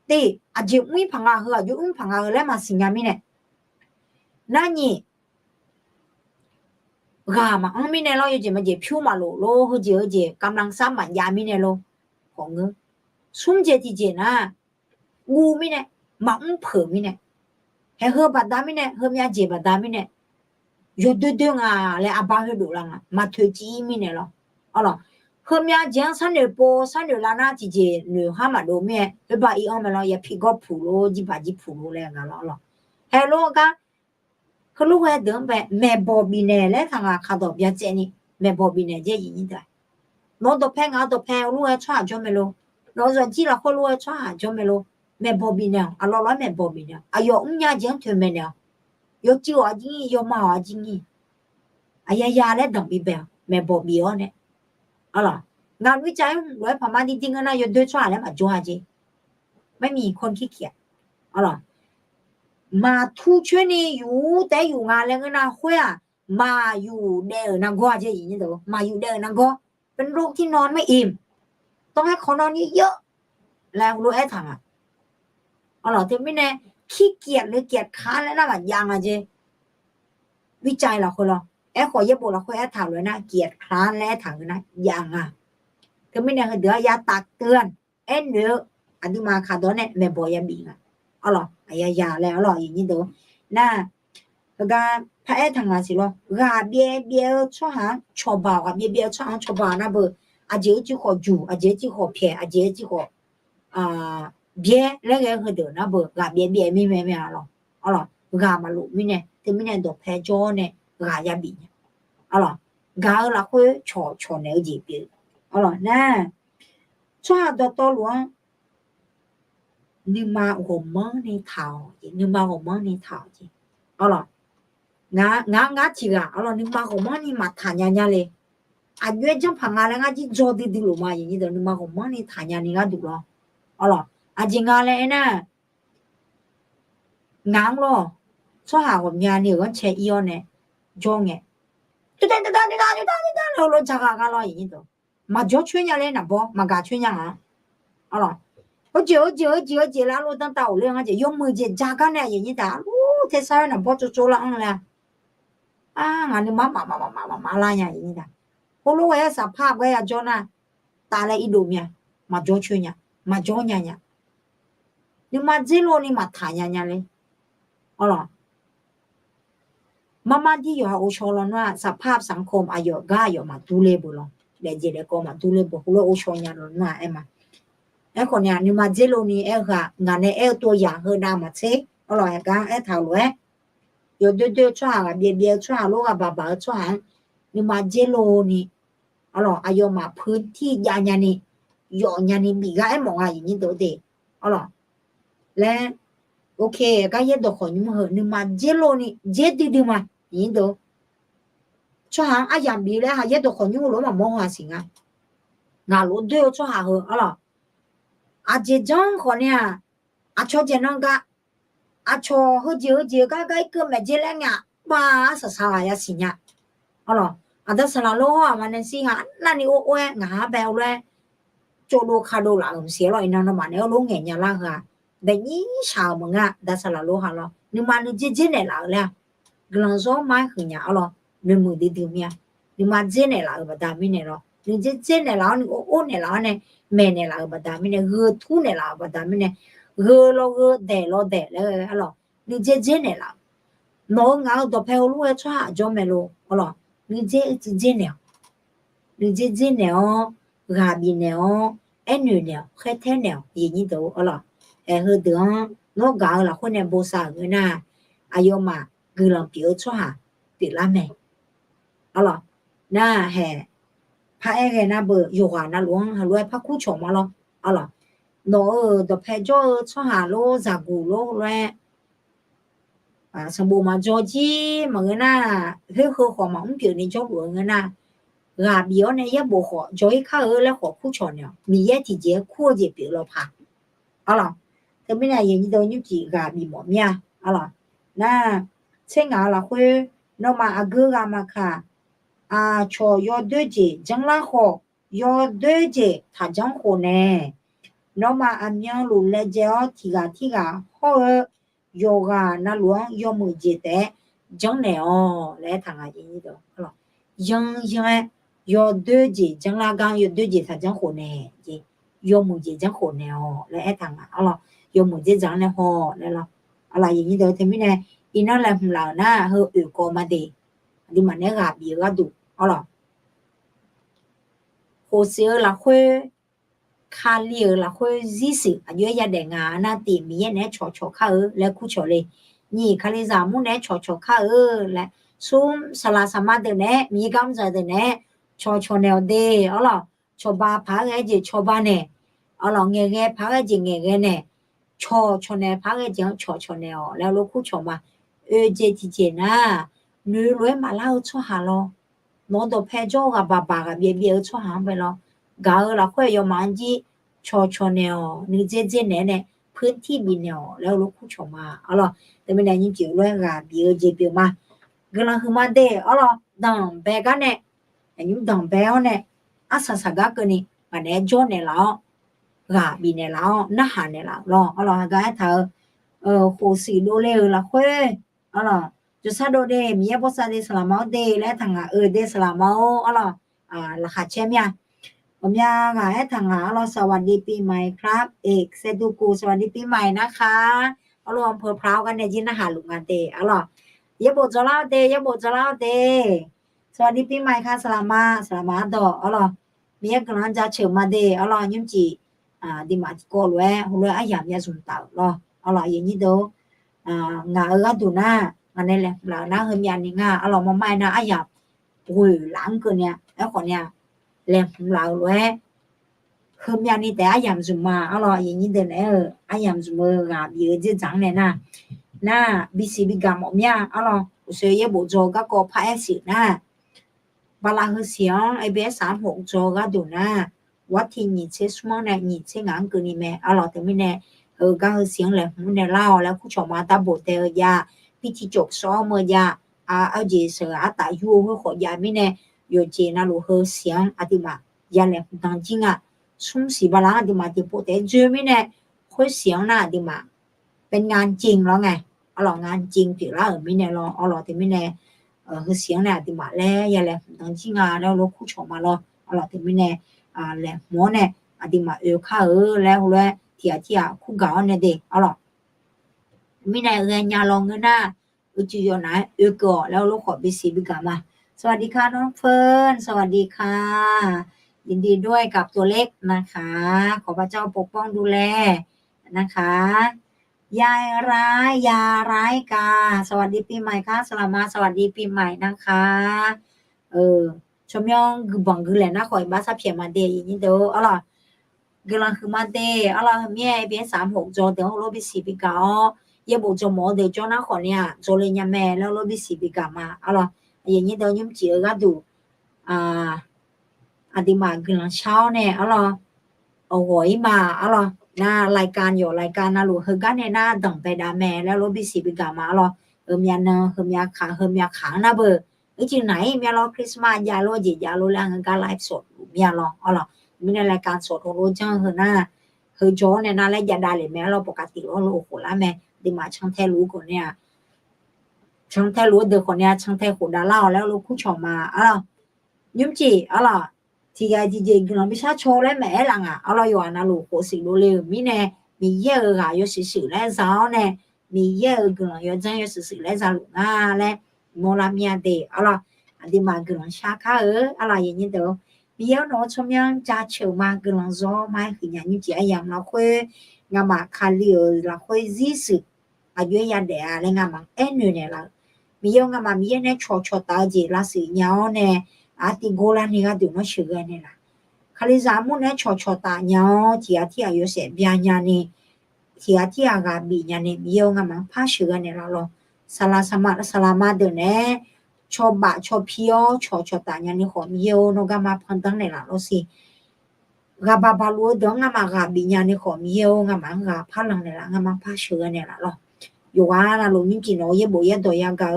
ตีอาเจ้ไม่พังอาเหรอยุ่งพังอาเหรอแล้วมาสิญาไม่เนี่ยนั่นนี่กามาอันไม่เนี่ยเราอยู่เจ้มาเจ้ผิวมาโลเขาเจ้กำลังซ้ำมันยาไม่เนี่ยโลของเงสุ่มเจ้ที่เจ้นะงูไม่เนี่ยมาเผื่อไม่เนี่ยเฮ้บัดดาไม่เนี่ยมีอาเจ้บัดดาไม่เนี่ยยอดเดือดเลยอาบ้าเหดูลังมาถือจีไม่เนี่ยหรออ๋อมีอาเจ้สันเดปสันเดลานาที่เจ้หนูห้ามาดูเมียแบบอีอันมาแล้วอย่าพิกอผูโลจีบาจีผูโลเลยกันแล้วเฮ้ลูกก็คือลูกเดินไปแม่บอบีเนี่ยเลยทางข้าดอกยาเจนี่แม่บอบีเนี่ยเจ้ยินดีน้องตัวแพงตัวแพงลูกชอบจอมไม่รู้น้องส่วนที่เราคนลูกชอบจอมไม่รู้แม่บอบีเนี่ยร้อยแม่บอบีเนี่ยอายุยาเจ้าถึงแม่เนี่ยยกจิ๋วจริงยกมาจริงยาเลยดังบีแบบแม่บอบีเนี่ยงานวิจัยร้อยพม่าจริงๆนะยศด้วยชาแล้วมาจ้าจีไม่มีคนขี้เกียจมาทุกช่วงนี้อยู่แต่อยู่งานแล้วนะหัวมาอยู่เดินนังกัวเจอย่างนี้ตัวมาอยู่เดินนังกัวเป็นโรคที่นอนไม่อิ่มต้องให้เขานอนเยอะแล้วรู้ทางที่ไม่แน่ขี้เกียจหรือเกียจค้านแล้วนะแบบยังเจวิจัยเราคนเราขอเย็บบอกเราคนถามเลยนะเกียจค้านแล้วถามเลยนะยังถึงไม่แน่เดี๋ยวยาตักเตือนเนื้ออันที่มาขาดเนี่ยแม่บอยบิงยาแล้วอย่างนี้ตัวน่ะแล้วก็พระทางงานสิกาเบี้ยช่อหางชอบบ่าวเบี้ยช่อหางชอบบ่าวนะเบอร์อาเจจิขอจูอาเจจิขอเพียอาเจจิขอเบี้ยแล้วก็คือเดินนะเบอร์กาเบี้ยไม่กามาลุไม่เนี่ยถึงไม่เนี่ยตัวแพ้จ้อเนี่ยกายาบิงกาเราคุยชอเนี่ยจีบน่ะช่อตัวหลวงนึกมาหัวมันในเท้านึกมาหัวมันในเท้าจีงาจีนึกมาหัวมันในมาทานยาเลยอายุจังพังอะไรงาจีจอดีดีลงมาอย่างนี้เดี๋ยวนึกมาหัวมันในทานยานี่งาดูอาจิงอะไรนะงางช่อหาหัวยาเนี่ยก็เชียร์เนี่ยจงเนี่ยตุ๊ดเราจักรกันอย่างนี้ตัวมาจ่อช่วยยาเลยนะบ่มากาช่วยยา我姐拉路当导量用มือเจ็จากกันเนี่ยอย่างนี้แต่เทศายน่ะพอจะโจละอันเลยงานนี้มาอะไรอย่างนี้แต่พอรู้ว่าสภาพก็จะจนตาเลยอีดูเนี่ยมาจ่อช่วยเนี่ยมาจ่อเนี่ยนี่มาจิโลนี่มาถ่ายเนี่ยเลย อ๋อเหรอมามาที่อยู่หาโอชอลอนว่าสภาพสังคมอายุก็อายุมาดูเลยบุลเดี๋ยวเจเด็กก็มาดูเลยบุหัวโอชอนยาลอนว่ามาไอ้คนเนี่ยนี่มาเจโลนี่เอ้ค่ะงานเนี่ยเอ้ตัวอย่างเฮนามาเชอ๋อเหรอกันไอ้ถาวร有对对抓啊，别抓，路啊爸爸抓，你嘛接路呢？啊咯，哎哟嘛，พื้นที่ยานี่ยอยานี่มีก็ไอ้หมองอ่ะอย่างนี้ตัวเด็กอ๋อเหรอและโอเคก็ยัดดอกของนี่มาเหอะนี่มาเจโลนี่เจดีมาอย่างนี้ตัวช่วงอ่ะอย่างบีแล้วฮะยัดดอกของนี่รู้มามองหาสิ่งอ่ะงารู้ด้วยช่วงหาเหอะอ๋อเหรออาเจจังคนเนี่ยอาชอบเจนังก็อาชอบเฮเจก็ก็ไม่เจแล้วเนี่ยบ้าสาวๆอย่าสิเนี่ยอ๋อเหรออาแต่สลาโลอ่ะมันนั่นสิฮะนั่นนี่โอ้ยงาเบลเลยโจโลคาโดละเสียเลยนั่นมันเนี่ยลงเงี้ยละฮะแต่นี่ชาวมึงอ่ะแต่สลาโลฮะเหรอนี่มันนี่เจเนี่ยละเลยกลางโซมาหึเนี่ยอ๋อเหรอนี่มือดีๆเนี่ยนี่มันเจเนี่ยละแบบดามิเนี่ยเหรอนี่เจเนี่ยละนี่โอ้เนี่ยละเนี่ยแม่เนี่ยละแบบดามิเนี่ยเฮทูเนี่ยละแบบดามิเนี่ยเฮโลเฮเดโลเดเลยอ๋อเหรอนี่เจเนี่ยละน้องเอาตัวเพลรู้ว่าช่าจอมไม่รู้อ๋อเหรอนี่เจเนี่ยนี่เจเนี่ยกาบิเนี่ยเอ็นเนี่ยแค่แท้เนี่ยอย่างนี้ตัวอ๋อเหรอเฮเดือน้องกาละคนเนี่ยโบสาเงินน่ะอายุมาคือเราเปียวช่าปีละแม่อ๋อเหรอน่าแห่พระเอกน่ะเบอร์อยู่หวานน่ะหลวงหลวงพระคู่ชมมาหรออ๋อเหรอน้องตัวเพลจ่อช่าโลจากกูโลแลสมบูรณ์มาจอจีมาเงินน่ะเฮ้ยเขาขอมาอุ้มเกี่ยวในจอบหลวงเงินน่ะกาเบียวเนี่ยยังบ่ขอจอยข้าแล้วขอคู่ชนเนี่ยมีแยที่เจ้คู่เจ้เปียวเราพาอ๋อเหรอแต่ไม่ได้ยังนี่ตัวยุติกาบีหมอเมียอ๋อเหรอน่ะเช่นอะไรคุยน้องมาอากูกามาค่ะชอยอดด้วยเจจังละขอยอดด้วยเจถ้าจังโคเน่น้องมาอันยังรู้เลยเจ้าที่กาขอยกาน่ะหลวงยอมือเจแต่จังเนี่ยอ๋อแล้วทางอะไรนี่ตัวอ๋อเหรอยังยอดด้วยเจจังละกังยอดด้วยเจถ้าจังโคเน่เจยอมือเจจังโคเน่อ๋อแล้วทางอ๋อเหรอยอมือเจจังเนี่ยอ๋อแล้วล่ะอะไรอย่างนี้ตัวแต่ไม่ได้อีนั่นแหละเราน่ะเฮอก็มาเดဒီမှာနဲ့ကပြေကတူဟုတ်လားဟိုစီလာခွေခါလီလာခွေဇီစီအရွရတဲ့ငါနာတီမီရဲ့နဲ့ချောချောခါလဲခုချောလေးညီခလေးစာမှုနဲ့ချောချောခါလဲซุมสลาสมาတဲ့နဲ့มีกำจะတဲ့နဲ့ချောချောနေတဲ့ဟုတ်လားချောပါဖားရဲ့ကြီးချောပါနဲ့ဟုတ်လားငယ်ဖားရဲ့ကြီးငယ်နဲ့ချောနေဖားရဲ့ကြီးချောနေอ๋อแล้วลูกခုချောมาเจจีนะ女人嘛老出下咯攞到拍咗個爸爸嘅別出下ไป咯搞ละค่อยยอมันจีชอแนวนี่เจๆเนี่ยพื้นที่มีแนวแล้วลูกผู้ชมมาอ๋อเหรอแต่ไม่ได้ยินจิ๋วด้วยกะเบียเจเปียวมากำลังคือมาเด้อ๋อเหรอดังแบกันเนี่ยอันนี้ดังแบวเนี่ยอาสาสกะกันนี่มันเนี่ยจอเนี่ยแล้วกะบีเนี่ยแล้วน่าหาเนี่ยแล้วอ๋อเหรอก็ให้เธอโหสีโดเลละค่อยอ๋อเหรอจุดซาโดเดมีเอพอซาเดสลามอเดและทางเดสลามออ๋อเหรอราคาเชมยาผมยากให้ทางเราสวัสดีปีใหม่ครับเอกเซดูกูสวัสดีปีใหม่นะคะเอารวมเพอพราวกันในจินอาหารลุงกันเดอ๋อเหรอยะโบจลาเดยะโบจลาเดสวัสดีปีใหม่ค่ะสลามาดออ๋อเหรอมีกำลังจะเชิญมาเดอ๋อเหรอยุ่มจีดีมาก็รวยหัวอายามยาสุนตาเหรออ๋อเหรออย่างนี้ดูงาดูหน้าอันนี้แหละเราหน้าเฮิมยันนี่ง่าเรามาไม่นะอายามอุ้ยหลังเกินเนี่ยแล้วคนเนี่ยแหลมเราเลยเฮิมยันนี่แต่อายามจุมาอ๋อเหรออย่างนี้เดินอายามจุมากาเยอะจะจังเนี่ยนะบีซีบีกามอมยาอ๋อเหรอเสียบุโจก็พายสินะบาลาเฮเสียงไอเบส36โจก็ดูนะวัดที่นี่เชสมองเนี่ยนี่เชงานเกินนี่แม่อ๋อเหรอแต่ไม่แน่ก็เสียงแหลมเนี่ยเล่าแล้วผู้ชมมาตาบดเตยาพิธีจบซ้อมเมื่อยาเอาเจเสือตายูเฮขอยาไม่แน่โยเจนะลูเฮเสียงอธิมายาแหลมดังจริงซุ่มสีบาลาอธิมาที่โปเตเจไม่แน่ค่อยเสียงนะอธิมาเป็นงานจริงแล้วไงอ๋องานจริงผิดละไม่แน่รออ๋อแต่ไม่แน่เสียงน่ะอธิมาแล้วยาแหลมดังจริงแล้วลูกคู่ชมมารออ๋อแต่ไม่แน่แหลมหมอเนี่ยอธิมาข้าแล้วที่คู่เก่าเนี่ยเด็กอ๋อ มีในญาลองเงินหน้าจิยอนะก็แล้วลูกขอบิสีบิกามาสวัสดีค่ะน้องเฟิร์นสวัสดีค่ะยินดีด้วยกับตัวเล็กนะคะขอพระเจ้าปกป้องดูแลนะคะยายร้ายกาสวัสดีปีใหม่ค่ะสลามาสวัสดีปีใหม่นะคะชมยองกึบังกึแลนะขอยบาซาเพียมาเดยินเด้ออะล่ะกำลังคือมาเดอะล่ะเมียเบีย36จอเดี๋ยวโลบิสีบิกา也冇做冇地做那可呢，做你日咩แล้วเราบิสีบิกามาอะล่ะอย่างนี้เดี๋ยวยุ่มจีก็ดูดีมากินละเช้าเนี่ยอะล่ะเอาหวยมาอะล่ะน่ารายการอยู่รายการนะลูกเฮกันเนี่ยน่าดังไปดาแม่แล้วเราบิสีบิกามาอะล่ะมียนะมียขามียขานะเบอจริงไหนมียรอคริสต์มาสยาโลจิยาโลแล้วการไลฟ์สดมียรออะล่ะมีในรายการสดของโรจังเฮน่าเฮจอเนี่ยน่าแล้วอย่าได้เลยแม่เราปกติเราโอ้โหละแม่ดีมาช่างแท้รู้คนเนี่ยช่างแท้รู้เด็กคนเนี่ยช่างแท้หูดาเล่าแล้วรู้คู่ชอมาอะล่ะยุ่มจีอะล่ะทีไอจีเจกินเราไม่ใช่โชว์แล้วแม่หลังอ่ะอะล่ะอยู่อันนั้นรู้โคสิรู้เลยมีเนี่ยมีเยอะอ่ะ有时แล้วซ้อเนี่ยมีเยอะกินเรา有真有时แล้วซ้อลูกอ่ะแล้วโมลามีอะเดอะล่ะดีมากินเราชาค่ะอะล่ะอย่างนี้เด้อมีเยอะเนาะชมยังจ้าเชื่อมากินเราซ้อมาคืออย่างนี้จีไอ้ยังเราคุยงามาคาลีเราคุยซีสึอายุยันเดียอะไรงามังเนี่ยละมีเยอะงามามีเนี่ยชอตาจีละสิเนาเนี่ยติโกลานี่ก็ดูน่าเชื่อเนี่ยละคาลิซามุเนี่ยชอตาเนาที่อายุเสียบียานี่ที่อากาบีเนี่ยมีเยอะงามังพาเชื่อเนี่ยละ咯สลามาเดเนี่ยชอบพิโอชอตาเนี่ยขอมีเยอะโนกามาพันตั้งเนี่ยละ咯สิกาบาบาลูดงงามากาบิญญาณขอมีเยงามากาพลังเนี่ยละงามพาเชื่อเนี่ยละ咯อยู่ว่านะลูกนี่กินเอาเยบ่ยตัวยังกา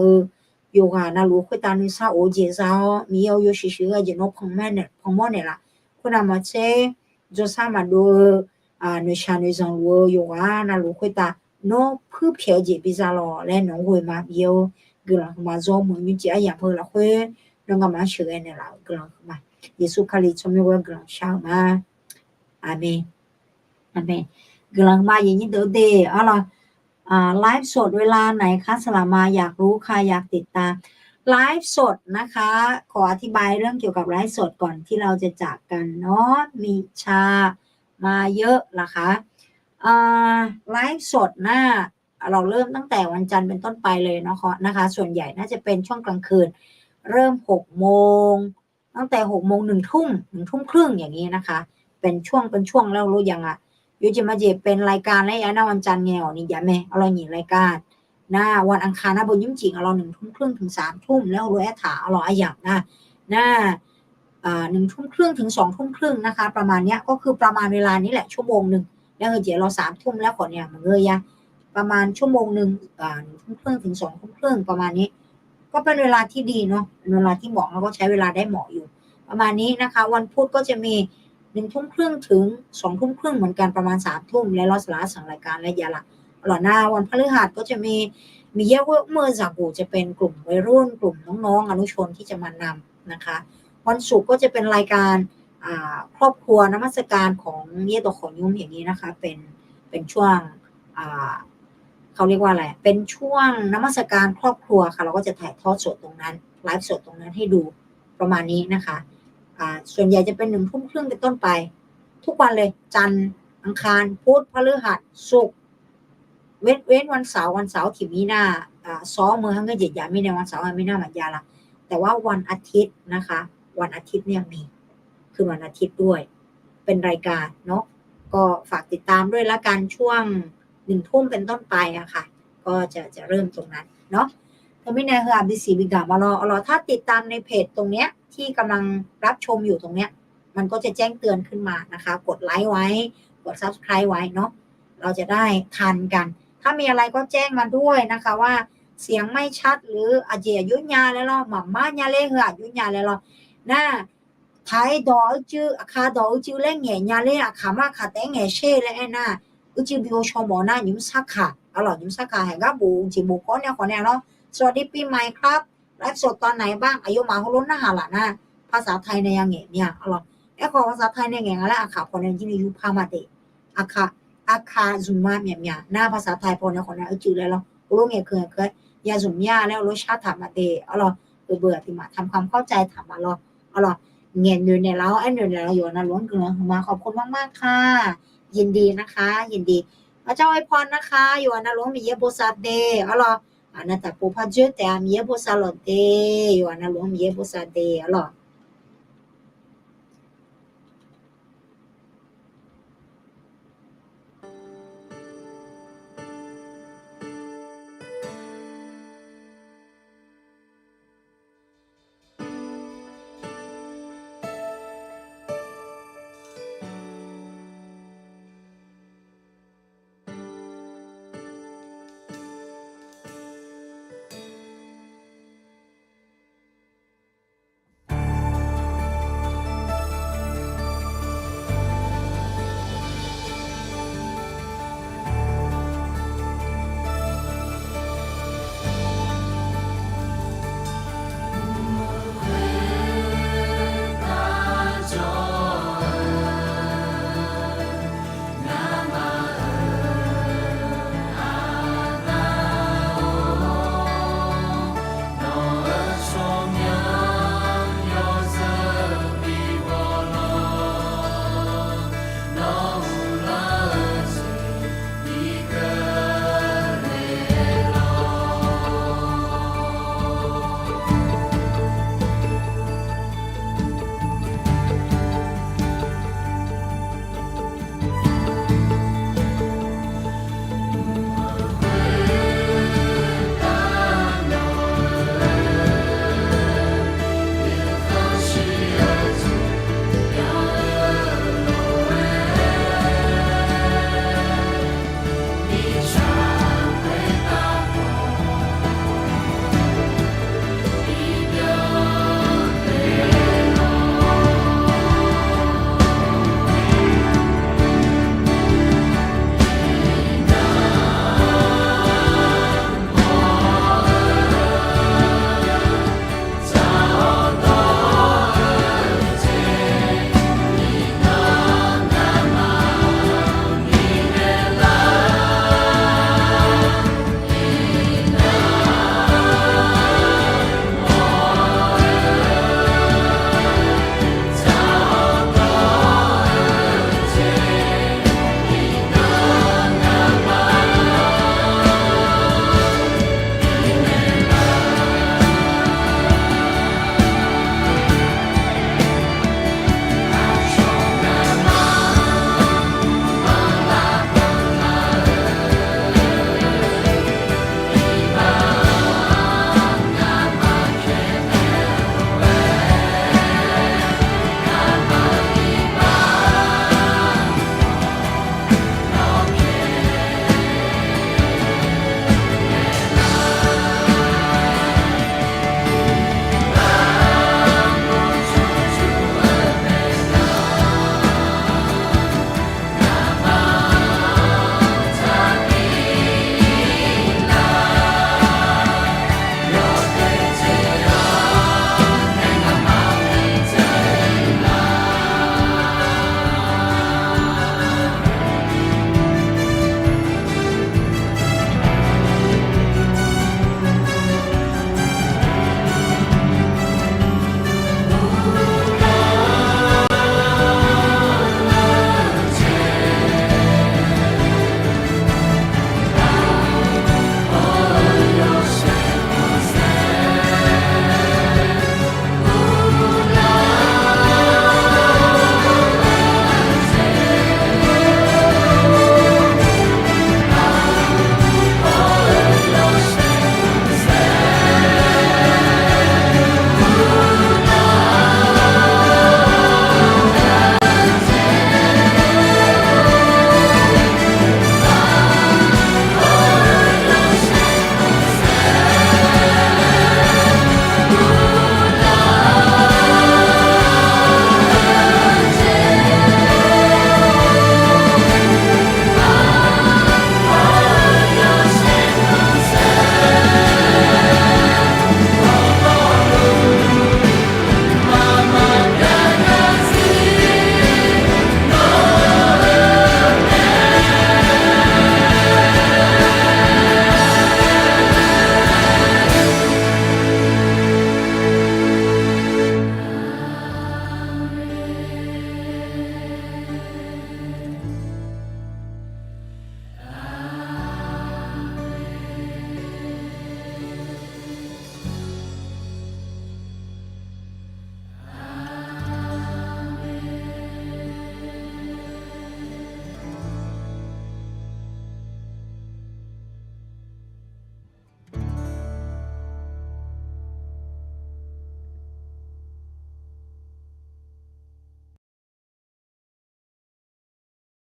อยู่ว่านะลูกคุยตานี่ซาโอเจซามี有时个就no朋友เนี่ยละคุณน่ะมาเชจะสามารถดูในชาในจังwoอยู่ว่านะลูกคุยตาโนผู้เพียวเจบิซาลอและน้องคุยมาเยกลังมาzoมึงนี่จะอย่างเพิ่นละคุยน้องก็มาเชื่อเนี่ยละกลังมาเยซูคริสต์ชมว่ากลังชาวมาอาเมนกำลังมาอย่างนี้เดี๋ยวอะล่ะไลฟ์สดเวลาไหนคะสลามาอยากรู้ค่ะอยากติดตามไลฟ์สดนะคะขออธิบายเรื่องเกี่ยวกับไลฟ์สดก่อนที่เราจะจากกันเนาะมีชามาเยอะนะคะไลฟ์สดเราเริ่มตั้งแต่วันจันทร์เป็นต้นไปเลยเนาะนะคะส่วนใหญ่น่าจะเป็นช่วงกลางคืนเริ่ม6 โมงตั้งแต่6 โมง1 ทุ่ม1 ทุ่มครึ่งอย่างนี้นะคะเป็นช่วงแล้วรู้ยังยูจะมาเจเป็นรายการและยานาวันจันทร์ไงนี่อย่าแม่เอาเราหนีรายการวันอังคารบนยุ่งจริงเอาเรา1 ทุ่มครึ่งถึง3 ทุ่มแล้วรู้แอถาเอาเราอย่าง1 ทุ่มครึ่งถึง2 ทุ่มครึ่งนะคะประมาณนี้ก็คือประมาณเวลานี้แหละชั่วโมงนึงแล้วเจเรา3 ทุ่มแล้วขอเนี่ยมันเลยประมาณชั่วโมงนึง1 ทุ่มครึ่งถึง2 ทุ่มครึ่งประมาณนี้ก็เป็นเวลาที่ดีเนาะเวลาที่เหมาะแล้วก็ใช้เวลาได้เหมาะอยู่ประมาณนี้นะคะวันพุธก็จะมี1 ทุ่มครึ่งถึง2 ทุ่มครึ่งเหมือนกันประมาณ3 ทุ่มและเราสละสั่งรายการและยาละหล่อหน้าวันพฤหัสก็จะมีเยอะเมื่อจากกูจะเป็นกลุ่มวัยรุ่นกลุ่มน้องๆอนุชนที่จะมานำนะคะวันศุกร์ก็จะเป็นรายการครอบครัวนมัสการของเยตัวขอยุ่มอย่างนี้นะคะเป็นช่วงเขาเรียกว่าอะไรเป็นช่วงนมัสการครอบครัวค่ะเราก็จะถ่ายทอดสดตรงนั้นไลฟ์สดตรงนั้นให้ดูประมาณนี้นะคะส่วนใหญ่จะเป็น1 ทุ่มครึ่งเป็นต้นไปทุกวันเลยจันทร์อังคารพุธพฤหัสศุกร์เว้นวันเสาร์ที่มีหน้าซ้อมมือทั้งก็เหยียดยาไม่ในวันเสาร์ไม่หน้าหมัดยาละแต่ว่าวันอาทิตย์นะคะวันอาทิตย์เนี่ยมีคือวันอาทิตย์ด้วยเป็นรายการเนาะก็ฝากติดตามด้วยละกันช่วง1 ทุ่มเป็นต้นไปค่ะก็จะเริ่มตรงนั้นเนาะถ้าไม่แน่คือบิสีบิกามารอถ้าติดตามในเพจตรงเนี้ยที่กำลังรับชมอยู่ตรงเนี้ยมันก็จะแจ้งเตือนขึ้นมานะคะกดไลค์ไว้กด Subscribe ไว้เนาะเราจะได้ทันกันถ้ามีอะไรก็แจ้งมาด้วยนะคะว่าเสียงไม่ชัดหรืออาเจียยุญญาแล้วหม่ำม่าญาเล่คือยุญญาแล้วไทยดอจื้อคาดอจื้อเล่งแง่ญาเล่ขามาขาแต่แง่เช่แล้วจื้อบิโอชมอยิ้มซักค่ะอร่อยยิ้มซักค่ะแห่งก็บูจิบูก็เนี่ยคนเนี่ยเนาะสวัสดีปีใหม่ครับไลฟ์สดตอนไหนบ้างอายุมาเขาล้นหน้าหล่ะภาษาไทยในยังไงเนี่ยอร่อยแล้วขอภาษาไทยในไงแล้วค่ะคนนี้ที่มียุพามาเตะค่ะ อาคาซุมมาเมียเมียหน้าภาษาไทยพอนะคนนะจือเลยเรารู้ไงเคยยาซุมยาแล้วรสชาติถามมาเตอ๋อเบื่อที่มาทำความเข้าใจถามมาอ๋อเงียนอยู่เนี่ยแล้วไอ้อยู่เนี่ยเราอยู่นะล้วนเกลือมาขอบคุณมากๆค่ะยินดีนะคะยินดีพระเจ้าอวยพรนะคะอยู่นะล้วนมีเยโบซาเดอ๋ออันนั้นแต่ปูพระเจ้าแต่มีเยโบซาโลเดอยู่นะล้วนมีเยโบซาเดอ๋อ